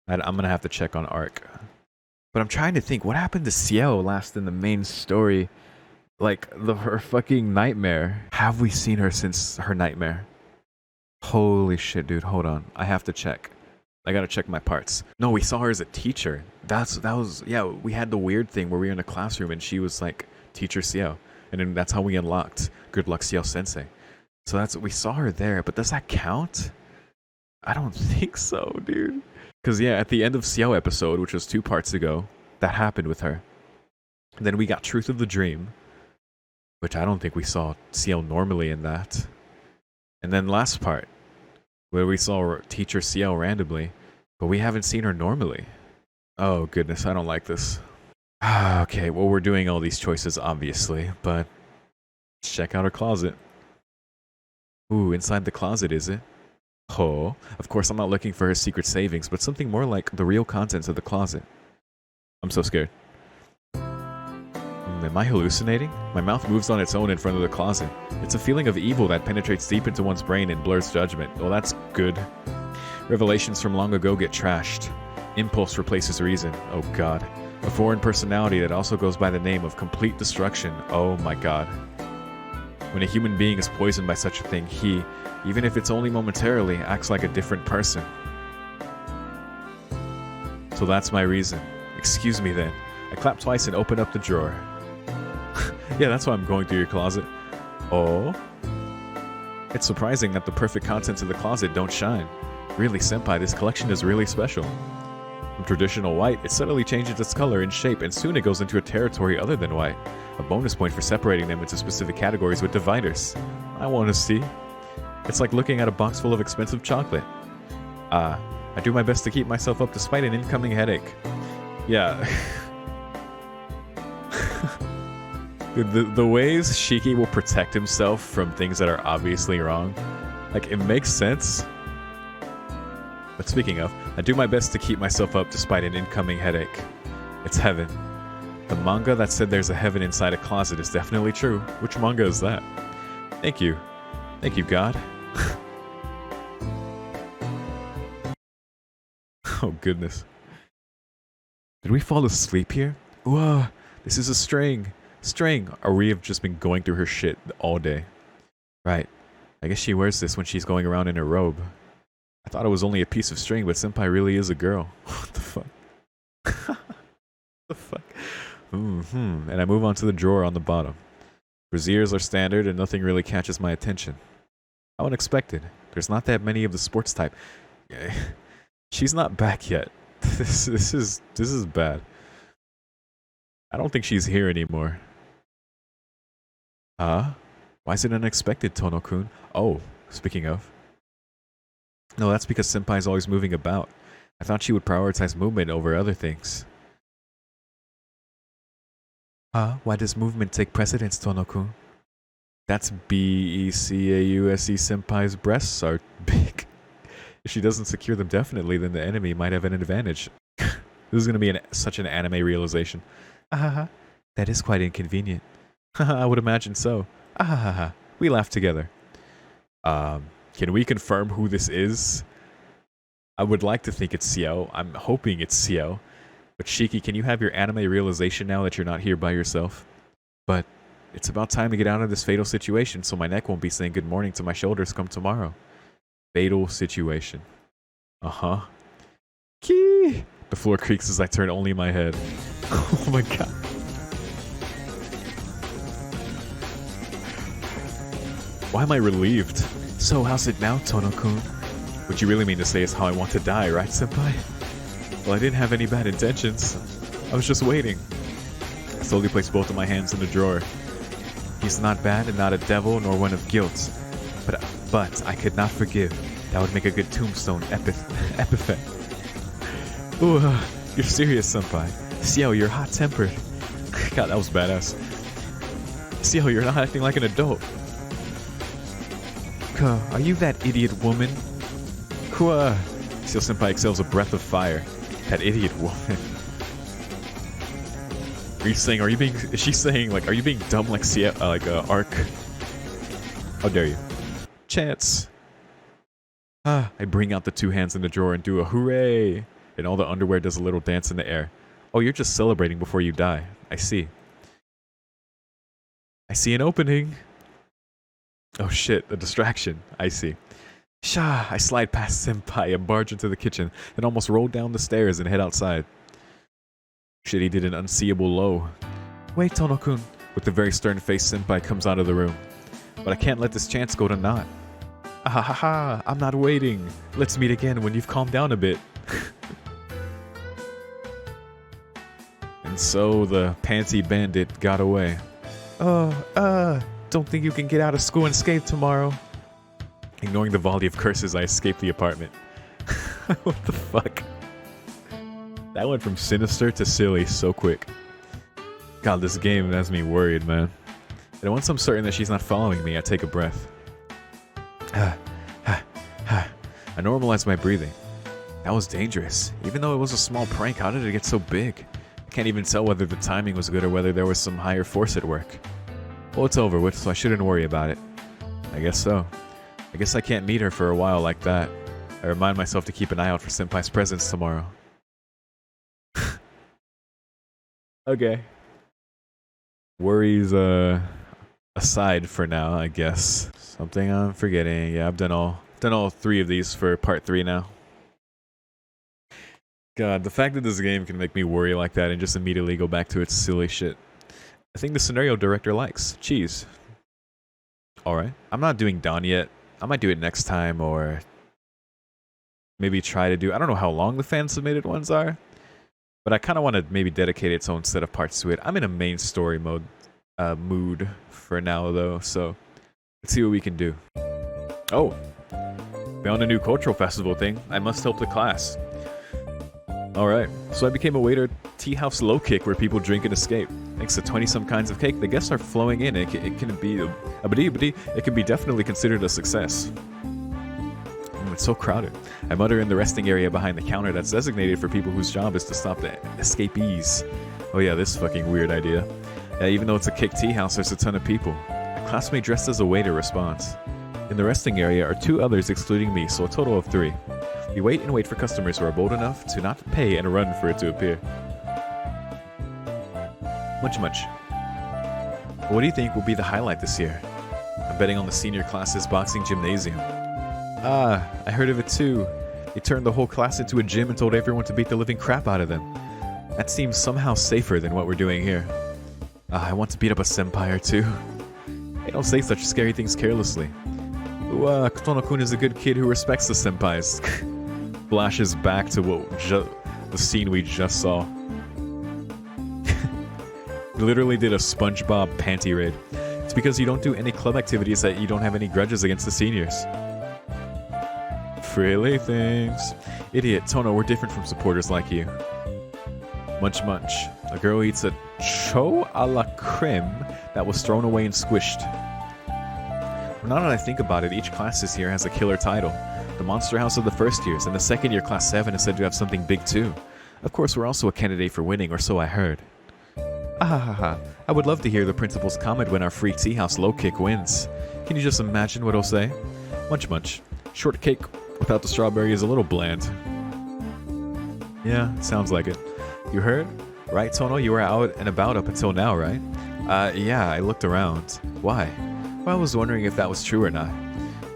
I'm gonna have to check on Arc. But I'm trying to think, what happened to Xiao last in the main story? Like, her fucking nightmare. Have we seen her since her nightmare? Holy shit, dude, hold on. I have to check. I gotta check my parts. No, we saw her as a teacher. That was, yeah, we had the weird thing where we were in a classroom and she was like, Teacher Xiao. And then that's how we unlocked Good Luck Xiao Sensei. So that's, we saw her there, but does that count? I don't think so, dude. Because, yeah, at the end of Xiao episode, which was 2 parts ago, that happened with her. And then we got Truth of the Dream, which I don't think we saw Xiao normally in that. And then last part, where we saw Teacher Xiao randomly, but we haven't seen her normally. Oh, goodness, I don't like this. Okay, well, we're doing all these choices, obviously, but let's check out her closet. Ooh, inside the closet, is it? Oh, of course, I'm not looking for her secret savings, but something more like the real contents of the closet. I'm so scared. Am I hallucinating? My mouth moves on its own in front of the closet. It's a feeling of evil that penetrates deep into one's brain and blurs judgment. Well, that's good. Revelations from long ago get trashed. Impulse replaces reason. Oh god. A foreign personality that also goes by the name of complete destruction. Oh my god. When a human being is poisoned by such a thing, he, even if it's only momentarily, acts like a different person. So that's my reason. Excuse me then. I clap twice and open up the drawer. Yeah, that's why I'm going through your closet. Oh? It's surprising that the perfect contents of the closet don't shine. Really, senpai, this collection is really special. From traditional white, it suddenly changes its color and shape, and soon it goes into a territory other than white. A bonus point for separating them into specific categories with dividers. I want to see. It's like looking at a box full of expensive chocolate. I do my best to keep myself up despite an incoming headache. Yeah. The ways Shiki will protect himself from things that are obviously wrong, like, it makes sense. But speaking of, I do my best to keep myself up despite an incoming headache. It's heaven. The manga that said there's a heaven inside a closet is definitely true. Which manga is that? Thank you. Thank you, God. Oh, goodness. Did we fall asleep here? Whoa, this is a string. String. Or we have just been going through her shit all day. Right. I guess she wears this when she's going around in her robe. I thought it was only a piece of string, but senpai really is a girl. What the fuck? What the fuck? And I move on to the drawer on the bottom. Brassieres are standard and nothing really catches my attention. How unexpected. There's not that many of the sports type. She's not back yet. This is bad. I don't think she's here anymore. Huh? Why is it unexpected, Tono-kun? Oh, speaking of. No, that's because senpai is always moving about. I thought she would prioritize movement over other things. Huh? Why does movement take precedence, Tono-kun? That's B-E-C-A-U-S-E senpai's breasts are big. If she doesn't secure them definitely, then the enemy might have an advantage. This is going to be such an anime realization. Ahaha, that is quite inconvenient. Haha, I would imagine so. Ahaha, we laugh together. Can we confirm who this is? I would like to think it's Xiao. I'm hoping it's Xiao. But Shiki, can you have your anime realization now that you're not here by yourself? But it's about time to get out of this fatal situation so my neck won't be saying good morning to my shoulders come tomorrow. Fatal situation. Uh-huh. Key! The floor creaks as I turn only my head. Oh my god. Why am I relieved? So, how's it now, Tono-kun? What you really mean to say is how I want to die, right, senpai? Well, I didn't have any bad intentions. I was just waiting. I slowly placed both of my hands in the drawer. He's not bad and not a devil nor one of guilt. But I could not forgive. That would make a good tombstone epithet. Ooh, you're serious, senpai. See how you're hot-tempered. God, that was badass. See how you're not acting like an adult. Are you that idiot woman? Seal senpai exhales a breath of fire. That idiot woman. Is she saying, like, are you being dumb like Ark? How dare you? Chance. I bring out the two hands in the drawer and do a hooray. And all the underwear does a little dance in the air. Oh, you're just celebrating before you die. I see. I see an opening. Oh shit, a distraction. I see. Shah! I slide past senpai and barge into the kitchen, then almost roll down the stairs and head outside. Shit, he did an unseeable low. Wait, Tono-kun. With a very stern face, senpai comes out of the room. But I can't let this chance go to naught. Ah ha ha! I'm not waiting. Let's meet again when you've calmed down a bit. And so the panty bandit got away. Don't think you can get out of school unscathed tomorrow. Ignoring the volley of curses, I escape the apartment. What the fuck? That went from sinister to silly so quick. God, this game has me worried, man. And once I'm certain that she's not following me, I take a breath. I normalize my breathing. That was dangerous. Even though it was a small prank, how did it get so big? I can't even tell whether the timing was good or whether there was some higher force at work. Well, it's over with, so I shouldn't worry about it. I guess so. I guess I can't meet her for a while like that. I remind myself to keep an eye out for senpai's presence tomorrow. Okay. Worries aside for now, I guess. Something I'm forgetting. Yeah, I've done all three of these for part 3 now. God, the fact that this game can make me worry like that and just immediately go back to its silly shit. I think the scenario director likes cheese. Alright. I'm not doing Dawn yet. I might do it next time or maybe try to do... I don't know how long the fan-submitted ones are. But I kind of want to maybe dedicate its own set of parts to it. I'm in a main story mood for now, though. So let's see what we can do. Oh. Found a new cultural festival thing. I must help the class. Alright, so I became a waiter at Tea House Low Kick where people drink and escape. Thanks to 20-some kinds of cake, the guests are flowing in. It can be definitely considered a success. It's so crowded. I mutter in the resting area behind the counter that's designated for people whose job is to stop the escapees. Oh yeah, this fucking weird idea. Even though it's a kick tea house, there's a ton of people. A classmate dressed as a waiter responds. In the resting area are 2 others excluding me, so a total of 3. We wait and wait for customers who are bold enough to not pay and run for it to appear. Much. What do you think will be the highlight this year? I'm betting on the senior class's boxing gymnasium. Ah, I heard of it too. They turned the whole class into a gym and told everyone to beat the living crap out of them. That seems somehow safer than what we're doing here. I want to beat up a senpai or 2. They don't say such scary things carelessly. Ooh, Tono-kun is a good kid who respects the senpais. Flashes back to the scene we just saw. Literally did a SpongeBob panty raid. It's because you don't do any club activities that you don't have any grudges against the seniors. Frilly things. Idiot, Tono, we're different from supporters like you. Munch. A girl eats a cho a la creme that was thrown away and squished. Well, now that I think about it, each class this year has a killer title. The Monster House of the first years, and the second year class 7 is said to have something big too. Of course, we're also a candidate for winning, or so I heard. I would love to hear the principal's comment when our free tea house low kick wins. Can you just imagine what he'll say? Munch. Shortcake without the strawberry is a little bland. Yeah, sounds like it. You heard? Right, Tono? You were out and about up until now, right? Yeah, I looked around. Why? Well, I was wondering if that was true or not.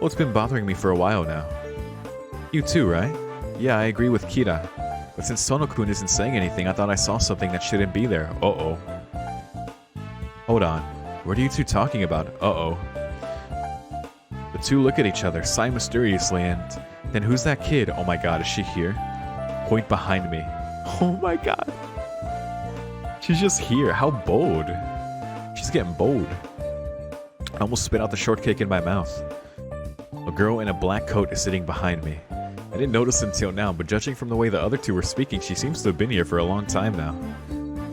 Well, it's been bothering me for a while now. You too, right? Yeah, I agree with Kira. But since Tono-kun isn't saying anything, I thought I saw something that shouldn't be there. Uh-oh. Hold on. What are you two talking about? Uh-oh. The two look at each other, sigh mysteriously, and then who's that kid? Oh my god, is she here? Point behind me. Oh my god. She's just here. How bold. She's getting bold. I almost spit out the shortcake in my mouth. A girl in a black coat is sitting behind me. I didn't notice until now, but judging from the way the other two were speaking, she seems to have been here for a long time now.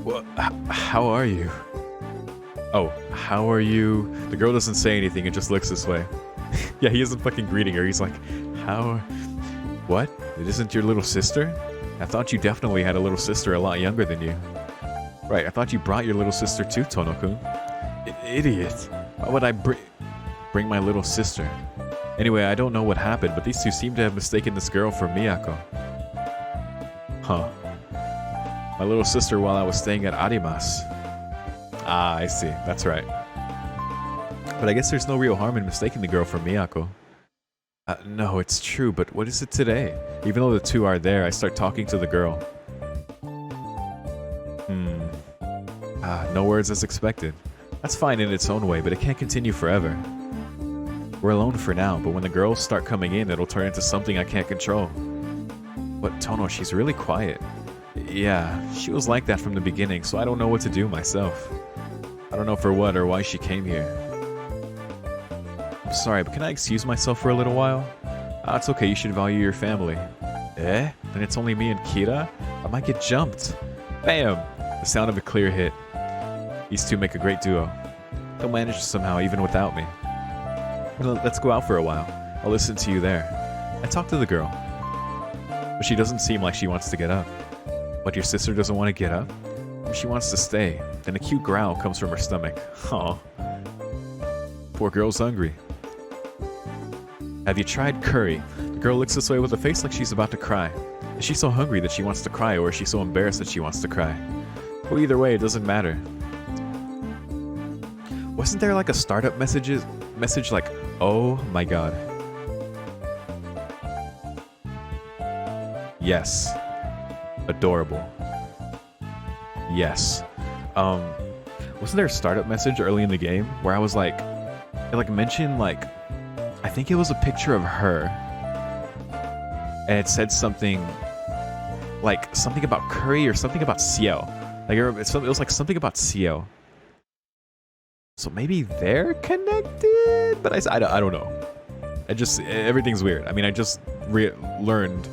Well, how are you? Oh, how are you? The girl doesn't say anything and just looks this way. Yeah, he isn't fucking greeting her. He's like, how? What? It isn't your little sister? I thought you definitely had a little sister a lot younger than you. Right, I thought you brought your little sister too, Tono-kun. Idiot. Why would I bring my little sister? Anyway, I don't know what happened, but these two seem to have mistaken this girl for Miyako. Huh. My little sister while I was staying at Arimas. Ah, I see. That's right. But I guess there's no real harm in mistaking the girl for Miyako. No, it's true, but what is it today? Even though the two are there, I start talking to the girl. No words as expected. That's fine in its own way, but it can't continue forever. We're alone for now, but when the girls start coming in, it'll turn into something I can't control. But Tono, she's really quiet. Yeah, she was like that from the beginning, so I don't know what to do myself. I don't know for what or why she came here. I'm sorry, but can I excuse myself for a little while? It's okay, you should value your family. Eh? Then it's only me and Kira? I might get jumped. Bam! The sound of a clear hit. These two make a great duo. They'll manage somehow even without me. Let's go out for a while. I'll listen to you there. I talk to the girl. But she doesn't seem like she wants to get up. But your sister doesn't want to get up? She wants to stay. Then a cute growl comes from her stomach. Aw. Poor girl's hungry. Have you tried curry? The girl looks this way with a face like she's about to cry. Is she so hungry that she wants to cry, or is she so embarrassed that she wants to cry? Well, either way, it doesn't matter. Wasn't there like a startup message like, oh my god. Yes. Adorable. Yes. Wasn't there a startup message early in the game where I was like, it like mentioned like, I think it was a picture of her, and it said something like something about curry or something about Ciel. Like it was like something about Ciel. So maybe they're connected, but I don't know. Everything's weird. I mean, I just learned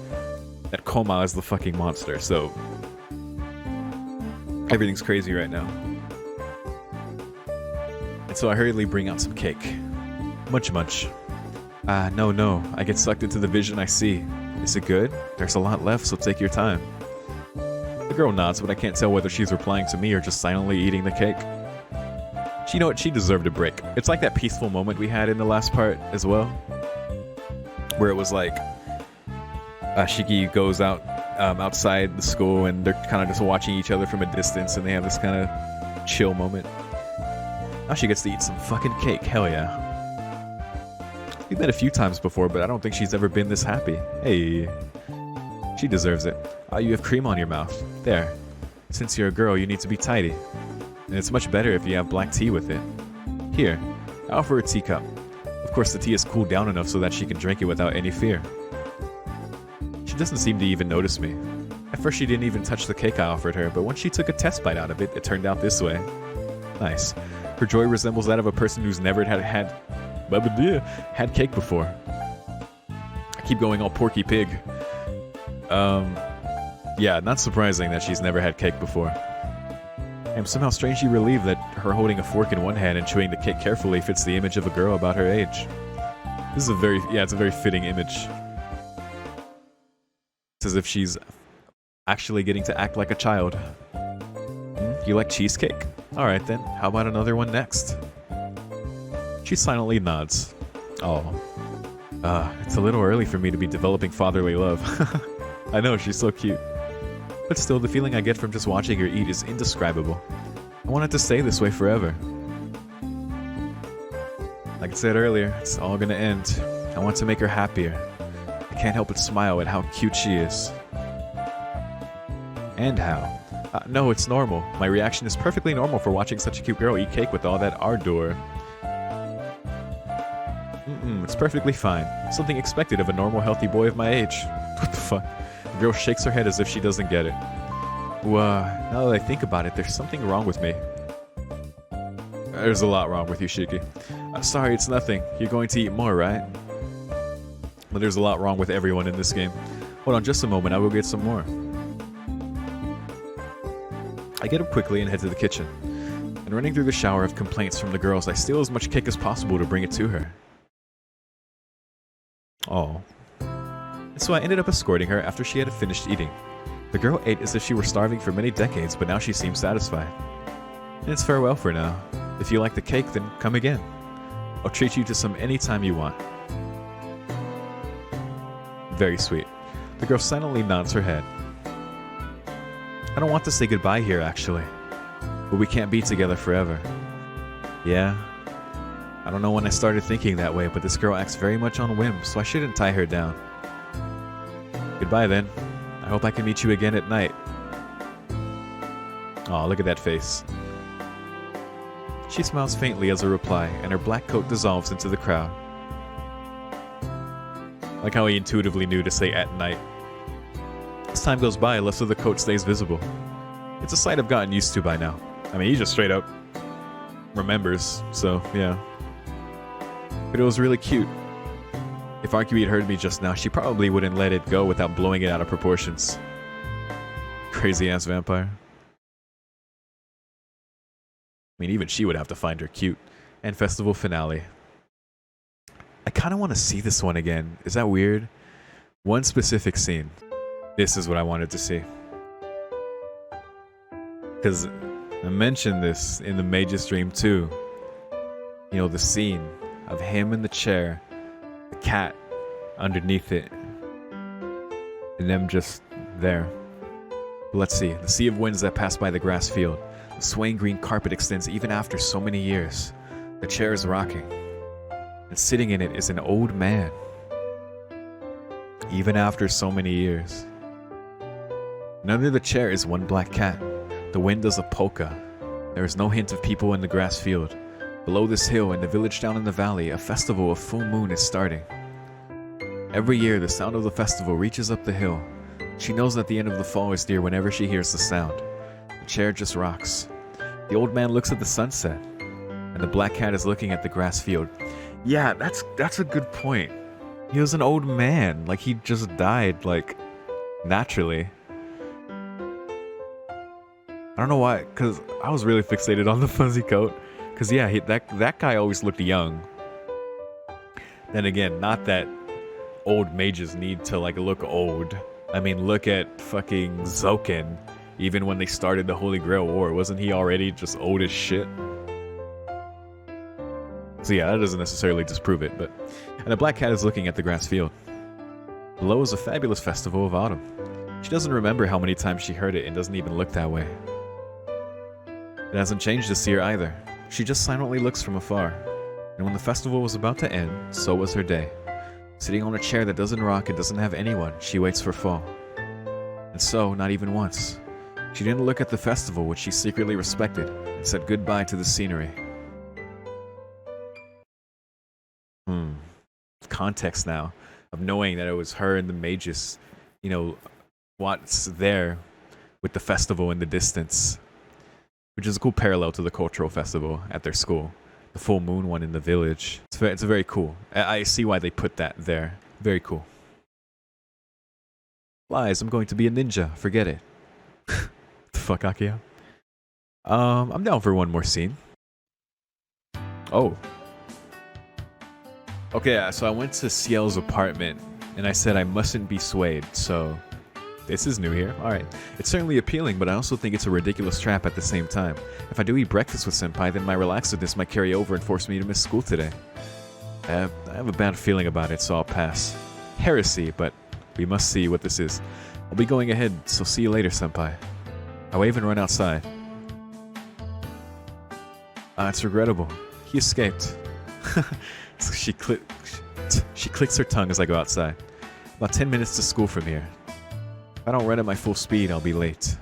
that Koma is the fucking monster, so everything's crazy right now. And so I hurriedly bring out some cake. Much. No. I get sucked into the vision I see. Is it good? There's a lot left, so take your time. The girl nods, but I can't tell whether she's replying to me or just silently eating the cake. You know what? She deserved a break. It's like that peaceful moment we had in the last part as well, where it was like Shiki goes outside the school and they're kind of just watching each other from a distance, and they have this kind of chill moment. Now she gets to eat some fucking cake. Hell yeah. We've met a few times before, but I don't think she's ever been this happy. Hey. She deserves it. You have cream on your mouth. There. Since you're a girl, you need to be tidy. And it's much better if you have black tea with it. Here, I offer a teacup. Of course, the tea is cooled down enough so that she can drink it without any fear. She doesn't seem to even notice me. At first, she didn't even touch the cake I offered her, but once she took a test bite out of it, it turned out this way. Nice. Her joy resembles that of a person who's never had cake before. I keep going all Porky Pig. Yeah, not surprising that she's never had cake before. I'm somehow strangely relieved that her holding a fork in one hand and chewing the cake carefully fits the image of a girl about her age. This is it's a very fitting image. It's as if she's actually getting to act like a child. You like cheesecake? Alright then, how about another one next? She silently nods. Oh. It's a little early for me to be developing fatherly love. I know, she's so cute. But still, the feeling I get from just watching her eat is indescribable. I want it to stay this way forever. Like I said earlier, it's all gonna end. I want to make her happier. I can't help but smile at how cute she is. And how? No, it's normal. My reaction is perfectly normal for watching such a cute girl eat cake with all that ardor. It's perfectly fine. Something expected of a normal, healthy boy of my age. What the fuck? The girl shakes her head as if she doesn't get it. Now that I think about it, there's something wrong with me. There's a lot wrong with you, Shiki. Sorry, it's nothing. You're going to eat more, right? But there's a lot wrong with everyone in this game. Hold on just a moment, I will get some more. I get up quickly and head to the kitchen. And running through the shower of complaints from the girls, I steal as much cake as possible to bring it to her. Oh. And so I ended up escorting her after she had finished eating. The girl ate as if she were starving for many decades, but now she seems satisfied. And it's farewell for now. If you like the cake, then come again. I'll treat you to some anytime you want. Very sweet. The girl silently nods her head. I don't want to say goodbye here, actually. But we can't be together forever. Yeah. I don't know when I started thinking that way, but this girl acts very much on whim, so I shouldn't tie her down. Goodbye then. I hope I can meet you again at night. Aw, look at that face. She smiles faintly as a reply, and her black coat dissolves into the crowd. Like how he intuitively knew to say at night. As time goes by, less of the coat stays visible. It's a sight I've gotten used to by now. I mean, he just straight up remembers, so yeah. But it was really cute. If Arcubi had heard me just now, she probably wouldn't let it go without blowing it out of proportions. Crazy ass vampire. I mean, even she would have to find her cute. And festival finale. I kind of want to see this one again. Is that weird? One specific scene. This is what I wanted to see. Because I mentioned this in the Major stream too. You know, the scene of him in the chair, the cat underneath it, and them just there. But let's see. The sea of winds that pass by the grass field. The swaying green carpet extends even after so many years. The chair is rocking. And sitting in it is an old man. Even after so many years. And under the chair is one black cat. The wind does a polka. There is no hint of people in the grass field. Below this hill, in the village down in the valley, a festival of full moon is starting. Every year, the sound of the festival reaches up the hill. She knows that the end of the fall is near whenever she hears the sound. The chair just rocks. The old man looks at the sunset, and the black cat is looking at the grass field. Yeah, that's a good point. He was an old man, like he just died, like, naturally. I don't know why, because I was really fixated on the fuzzy coat. Because yeah, that guy always looked young. Then again, not that old mages need to like look old. I mean, look at fucking Zoken. Even when they started the Holy Grail War, wasn't he already just old as shit? So yeah, that doesn't necessarily disprove it, but... And the black cat is looking at the grass field. Below is a fabulous festival of autumn. She doesn't remember how many times she heard it and doesn't even look that way. It hasn't changed this year either. She just silently looks from afar. And when the festival was about to end, so was her day. Sitting on a chair that doesn't rock and doesn't have anyone, she waits for fall. And so, not even once. She didn't look at the festival, which she secretly respected, and said goodbye to the scenery. Context now of knowing that it was her and the mages, you know, what's there with the festival in the distance, which is a cool parallel to the cultural festival at their school, the full moon one in the village. It's very cool. I see why they put that there. Very cool. Lies, I'm going to be a ninja. Forget it. The fuck, Akio? I'm down for one more scene. Oh. Okay, so I went to Ciel's apartment, and I said I mustn't be swayed, so... This is new here. Alright. It's certainly appealing, but I also think it's a ridiculous trap at the same time. If I do eat breakfast with Senpai, then my relaxedness might carry over and force me to miss school today. I have a bad feeling about it, so I'll pass. Heresy, but we must see what this is. I'll be going ahead, so see you later, Senpai. I wave and run outside. It's regrettable. He escaped. She clicks her tongue as I go outside. About 10 minutes to school from here. If I don't run at my full speed, I'll be late.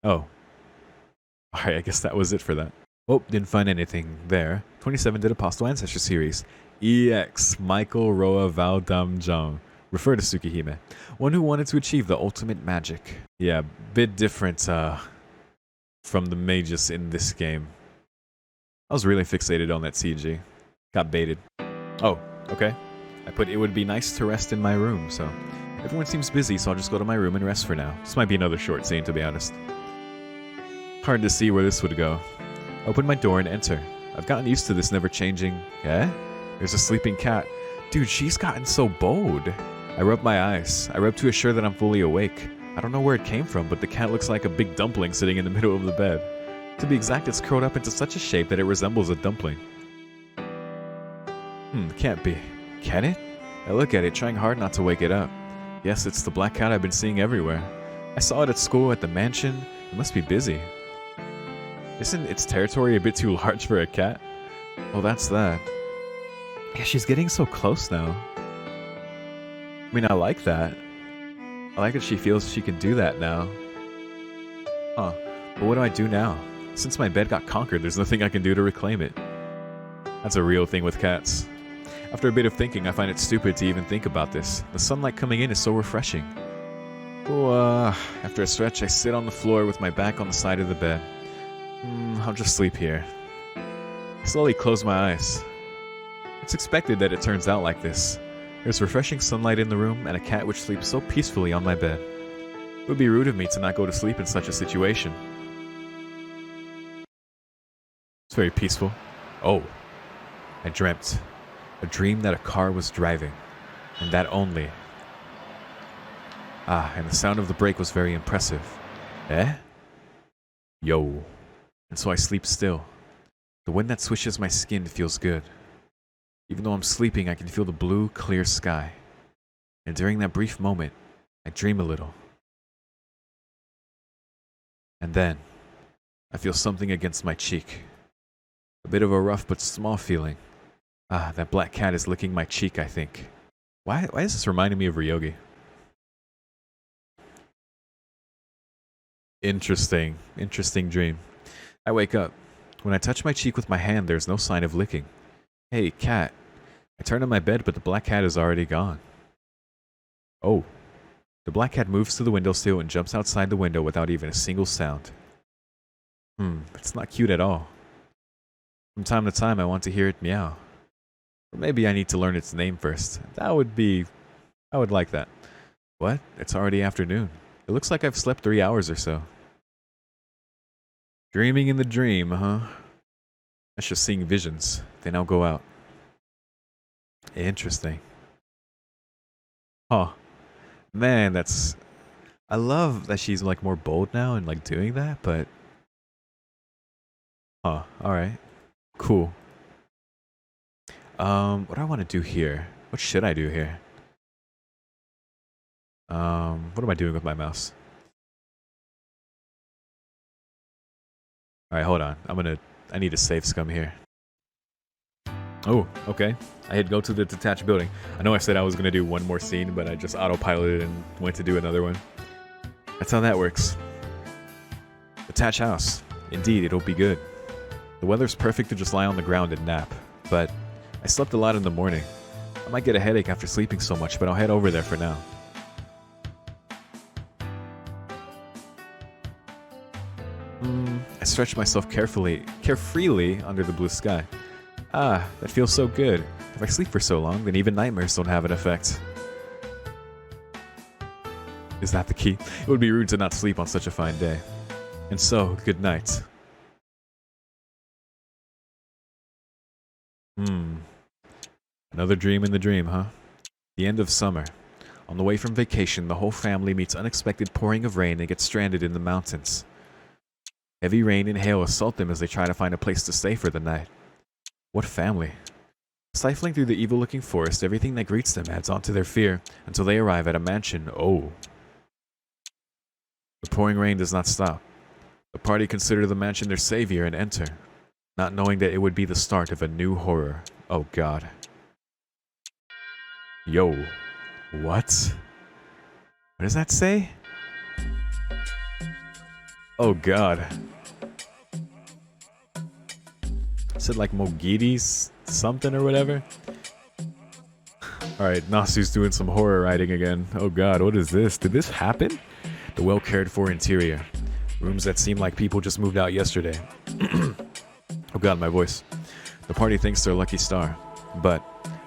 Oh. Alright, I guess that was it for that. Oh, didn't find anything there. 27 did Apostle Ancestor Series. EX, Michael Roa Valdamjong. Refer to Tsukihime. One who wanted to achieve the ultimate magic. Yeah, bit different from the mages in this game. I was really fixated on that CG. Got baited. Oh, okay. I put it would be nice to rest in my room, so... Everyone seems busy, so I'll just go to my room and rest for now. This might be another short scene, to be honest. Hard to see where this would go. I open my door and enter. I've gotten used to this never-changing... Eh? There's a sleeping cat. Dude, she's gotten so bold. I rub my eyes. I rub to assure that I'm fully awake. I don't know where it came from, but the cat looks like a big dumpling sitting in the middle of the bed. To be exact, it's curled up into such a shape that it resembles a dumpling. Can't be. Can it? I look at it, trying hard not to wake it up. Yes, it's the black cat I've been seeing everywhere. I saw it at school, at the mansion. It must be busy. Isn't its territory a bit too large for a cat? Oh, that's that. Yeah, she's getting so close now. I mean, I like that. I like that she feels she can do that now. Huh. But what do I do now? Since my bed got conquered, there's nothing I can do to reclaim it. That's a real thing with cats. After a bit of thinking, I find it stupid to even think about this. The sunlight coming in is so refreshing. After a stretch, I sit on the floor with my back on the side of the bed. I'll just sleep here. I slowly close my eyes. It's expected that it turns out like this. There's refreshing sunlight in the room and a cat which sleeps so peacefully on my bed. It would be rude of me to not go to sleep in such a situation. It's very peaceful. Oh, I dreamt. A dream that a car was driving, and that only. And the sound of the brake was very impressive. Eh? Yo. And so I sleep still. The wind that swishes my skin feels good. Even though I'm sleeping, I can feel the blue, clear sky. And during that brief moment, I dream a little. And then, I feel something against my cheek. A bit of a rough but small feeling. That black cat is licking my cheek, I think. Why is this reminding me of Ryogi? Interesting dream. I wake up. When I touch my cheek with my hand, there's no sign of licking. Hey, cat. I turn on my bed, but the black cat is already gone. Oh. The black cat moves to the windowsill and jumps outside the window without even a single sound. It's not cute at all. From time to time, I want to hear it meow. Or maybe I need to learn its name first. I would like that. What? It's already afternoon. It looks like I've slept 3 hours or so. Dreaming in the dream, huh? That's just seeing visions. They now go out. Interesting. Huh. Man, that's... I love that she's like more bold now and like doing that, but... Huh, alright. Cool. What do I want to do here? What should I do here? What am I doing with my mouse? Alright, hold on. I need to save scum here. Oh, okay. I hit go to the detached building. I know I said I was going to do one more scene, but I just autopiloted and went to do another one. That's how that works. Detached house. Indeed, it'll be good. The weather's perfect to just lie on the ground and nap, but I slept a lot in the morning. I might get a headache after sleeping so much, but I'll head over there for now. I stretch myself carefreely under the blue sky. That feels so good. If I sleep for so long, then even nightmares don't have an effect. Is that the key? It would be rude to not sleep on such a fine day. And so, good night. Another dream in the dream, huh? The end of summer. On the way from vacation, the whole family meets unexpected pouring of rain and gets stranded in the mountains. Heavy rain and hail assault them as they try to find a place to stay for the night. What family? Stifling through the evil-looking forest, everything that greets them adds on to their fear until they arrive at a mansion. Oh. The pouring rain does not stop. The party consider the mansion their savior and enter, not knowing that it would be the start of a new horror. Oh God. Yo, what? What does that say? Oh god. Said like Mogiri's something or whatever. Alright, Nasu's doing some horror writing again. Oh god, what is this? Did this happen? The well cared for interior. Rooms that seem like people just moved out yesterday. Oh god, my voice. The party thinks they're lucky star. But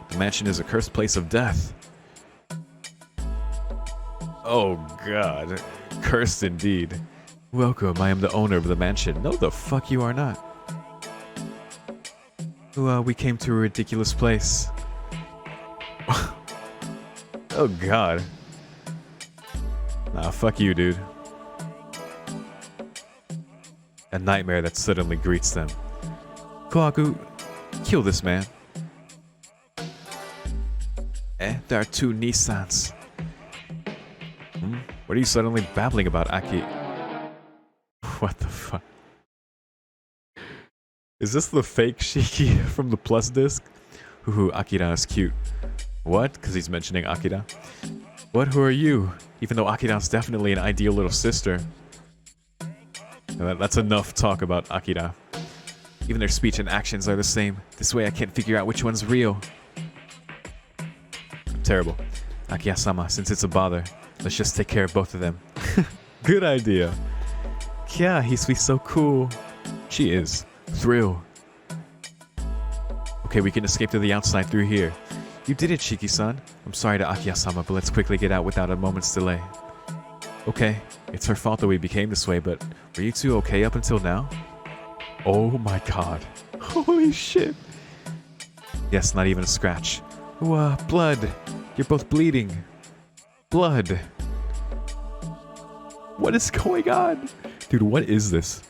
the mansion is a cursed place of death. Oh god. Cursed indeed. Welcome, I am the owner of the mansion. No, the fuck you are not. We came to a ridiculous place. Oh god. Nah, fuck you, dude. A nightmare that suddenly greets them. Kohaku, kill this man. There are 2 Nissans. What are you suddenly babbling about, Aki? What the fuck? Is this the fake Shiki from the Plus disc? Hoo, Akira is cute. What? Because he's mentioning Akira. What? Who are you? Even though Akira's definitely an ideal little sister. That's enough talk about Akira. Even their speech and actions are the same. This way I can't figure out which one's real. Terrible. Akiya-sama, since it's a bother, let's just take care of both of them. Good idea. Yeah, he's so cool. She is. Thrill. Okay, we can escape to the outside through here. You did it, Shiki-san. I'm sorry to Akiya-sama, but let's quickly get out without a moment's delay. Okay, it's her fault that we became this way, but were you two okay up until now? Oh my god. Holy shit. Yes, not even a scratch. Ooh, blood. You're both bleeding. Blood. What is going on? Dude, what is this?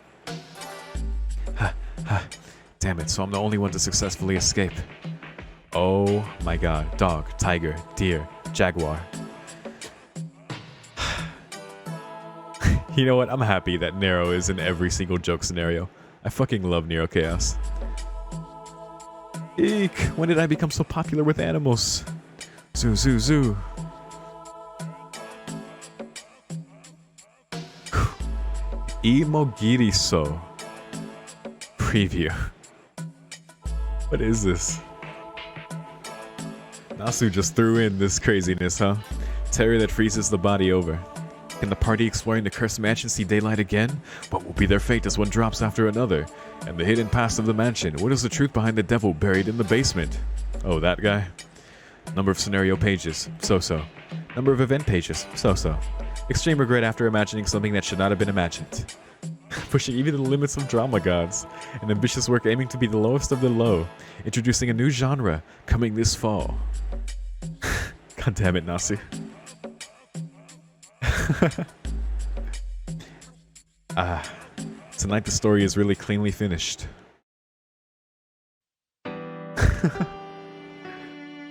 Damn it, so I'm the only one to successfully escape. Oh my god. Dog, tiger, deer, jaguar. You know what? I'm happy that Nero is in every single joke scenario. I fucking love Nero Chaos. Eek! When did I become so popular with animals? Zoo, zoo, zoo. Imogiriso. Preview. What is this? Nasu just threw in this craziness, huh? Terror that freezes the body over. Can the party exploring the cursed mansion see daylight again? What will be their fate as one drops after another? And the hidden past of the mansion. What is the truth behind the devil buried in the basement? Oh, that guy? Number of scenario pages. So-so. Number of event pages. So-so. Extreme regret after imagining something that should not have been imagined. Pushing even the limits of drama gods. An ambitious work aiming to be the lowest of the low. Introducing a new genre. Coming this fall. God damn it, Nasu. Tonight the story is really cleanly finished.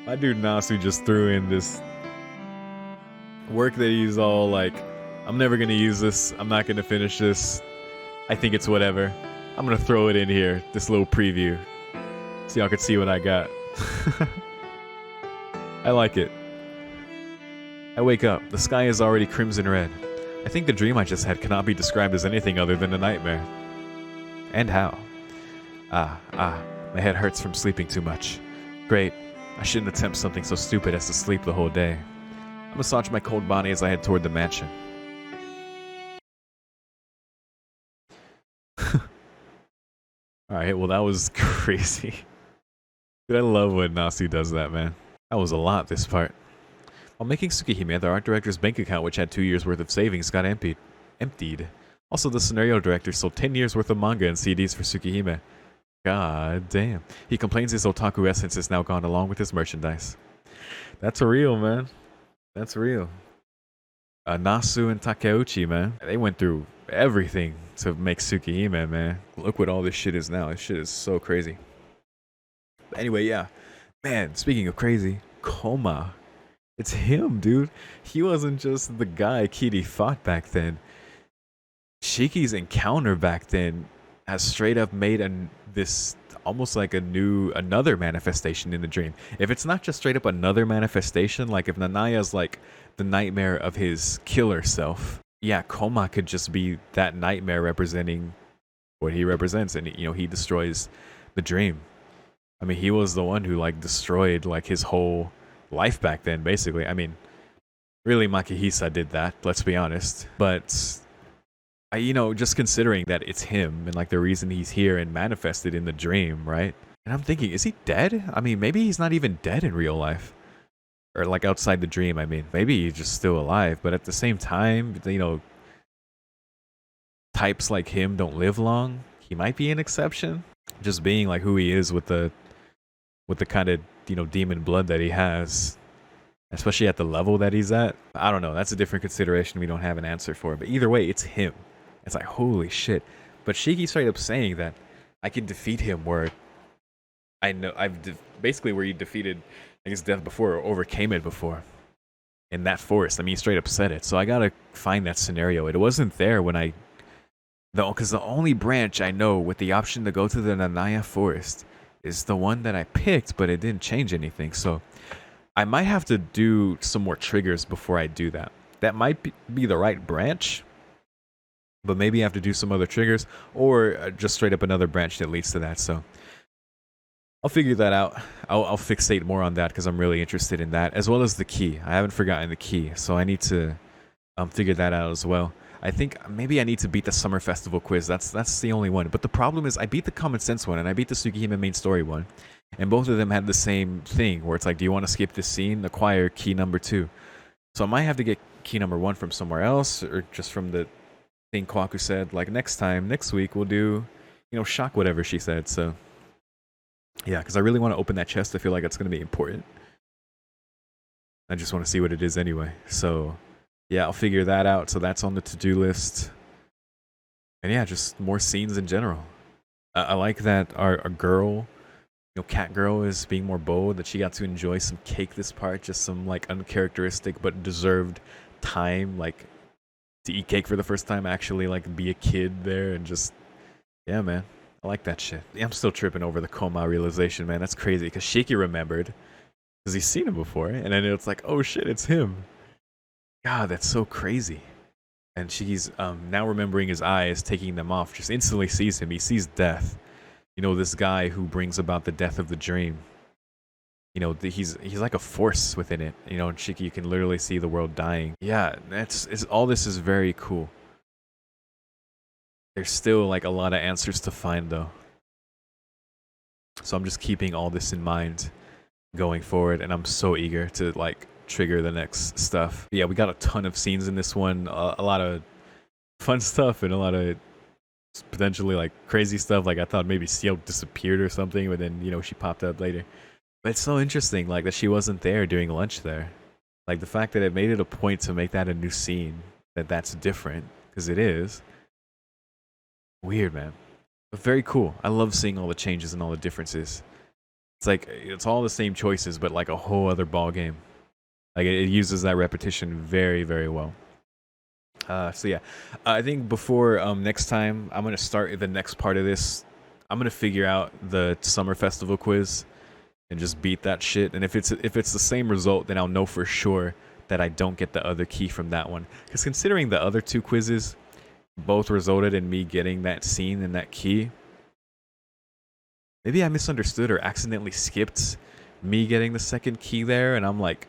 My dude Nasu just threw in this work that he's all like, I'm never gonna use this, I'm not gonna finish this, I think it's whatever. I'm gonna throw it in here, this little preview, so y'all can see what I got. I like it. I wake up. The sky is already crimson red. I think the dream I just had cannot be described as anything other than a nightmare. And how? My head hurts from sleeping too much. Great. I shouldn't attempt something so stupid as to sleep the whole day. I massage my cold body as I head toward the mansion. Alright, well that was crazy. Dude, I love when Nasu does that, man. That was a lot, this part. While making Tsukihime, the art director's bank account, which had 2 years' worth of savings, got emptied. Also, the scenario director sold 10 years' worth of manga and CDs for Tsukihime. God damn. He complains his otaku essence is now gone along with his merchandise. That's real, man. That's real. Nasu and Takeuchi, man. They went through everything to make Tsukihime, man. Look what all this shit is now. This shit is so crazy. But anyway, yeah. Man, speaking of crazy, Koma. It's him, dude. He wasn't just the guy Kiri fought back then. Shiki's encounter back then has straight up made this almost like another manifestation in the dream. If it's not just straight up another manifestation, like if Nanaya's like the nightmare of his killer self, yeah, Koma could just be that nightmare representing what he represents, and you know, he destroys the dream. I mean, he was the one who like destroyed like his whole life back then, basically. I mean, really, Makihisa did that, let's be honest. But you know, just considering that it's him and like the reason he's here and manifested in the dream, right? And I'm thinking, is he dead? I mean, maybe he's not even dead in real life. Or like outside the dream, I mean. Maybe he's just still alive, but at the same time, you know, types like him don't live long. He might be an exception. Just being like who he is with the kind of, you know, demon blood that he has. Especially at the level that he's at. I don't know, that's a different consideration we don't have an answer for. But either way, it's him. It's like, holy shit. But Shiki straight up saying that I can defeat him where I know basically where you defeated, I guess, death before or overcame it before. In that forest. I mean, he straight up said it. So I gotta find that scenario. It wasn't there when because the only branch I know with the option to go to the Nanaya forest is the one that I picked, but it didn't change anything. So I might have to do some more triggers before I do that. That might be the right branch, but maybe I have to do some other triggers or just straight up another branch that leads to that. So I'll figure that out. I'll fixate more on that because I'm really interested in that, as well as the key. I haven't forgotten the key, so I need to figure that out as well. I think maybe I need to beat the Summer Festival quiz. That's the only one. But the problem is I beat the Common Sense one and I beat the Tsukihime main story one. And both of them had the same thing where it's like, do you want to skip this scene? Acquire key number 2. So I might have to get key number 1 from somewhere else or just from the thing Kwaku said. Like next week, we'll do, you know, shock whatever she said. So yeah, because I really want to open that chest. I feel like it's going to be important. I just want to see what it is anyway. So yeah, I'll figure that out. So that's on the to-do list. And yeah, just more scenes in general. I like that our girl, you know, cat girl is being more bold, that she got to enjoy some cake this part, just some like uncharacteristic but deserved time, like to eat cake for the first time, actually like be a kid there and just, yeah, man, I like that shit. I'm still tripping over the Koma realization, man. That's crazy because Shiki remembered because he's seen him before, and then it's like, oh shit, it's him. God, that's so crazy. And she's now remembering his eyes, taking them off, just instantly sees him. He sees death. You know, this guy who brings about the death of the dream. You know, he's like a force within it. You know, and Shiki, you can literally see the world dying. Yeah, all this is very cool. There's still like a lot of answers to find though. So I'm just keeping all this in mind going forward, and I'm so eager to like trigger the next stuff. But yeah, we got a ton of scenes in this one, a lot of fun stuff and a lot of potentially like crazy stuff. Like I thought maybe Seal disappeared or something, but then, you know, she popped up later. But it's so interesting like that she wasn't there during lunch there. Like the fact that it made it a point to make that a new scene, that's different, because it is weird, man, but very cool. I love seeing all the changes and all the differences. It's like it's all the same choices but like a whole other ball game. Like it uses that repetition very, very well. So yeah, I think before next time, I'm gonna start the next part of this. I'm gonna figure out the Summer Festival quiz and just beat that shit. And if it's the same result, then I'll know for sure that I don't get the other key from that one. Because considering the other 2 quizzes both resulted in me getting that scene and that key, maybe I misunderstood or accidentally skipped me getting the second key there, and I'm like,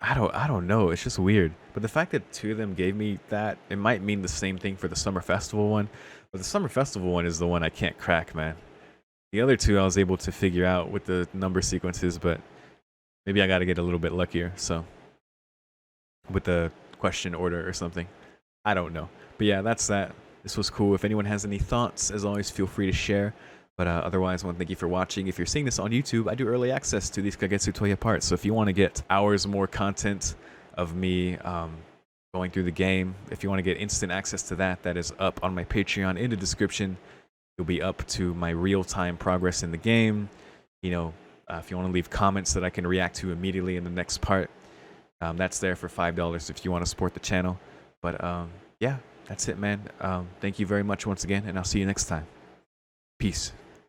I don't know. It's just weird. But the fact that 2 of them gave me that, it might mean the same thing for the Summer Festival one. But the Summer Festival one is the one I can't crack, man. The other 2 I was able to figure out with the number sequences, but maybe I got to get a little bit luckier. So with the question order or something. I don't know. But yeah, that's that. This was cool. If anyone has any thoughts, as always, feel free to share. But otherwise, I want to thank you for watching. If you're seeing this on YouTube, I do early access to these Kagetsu Tohya parts. So if you want to get hours more content of me going through the game, if you want to get instant access to that, that is up on my Patreon in the description. You'll be up to my real-time progress in the game. You know, if you want to leave comments that I can react to immediately in the next part, that's there for $5 if you want to support the channel. But yeah, that's it, man. Thank you very much once again, and I'll see you next time. Peace.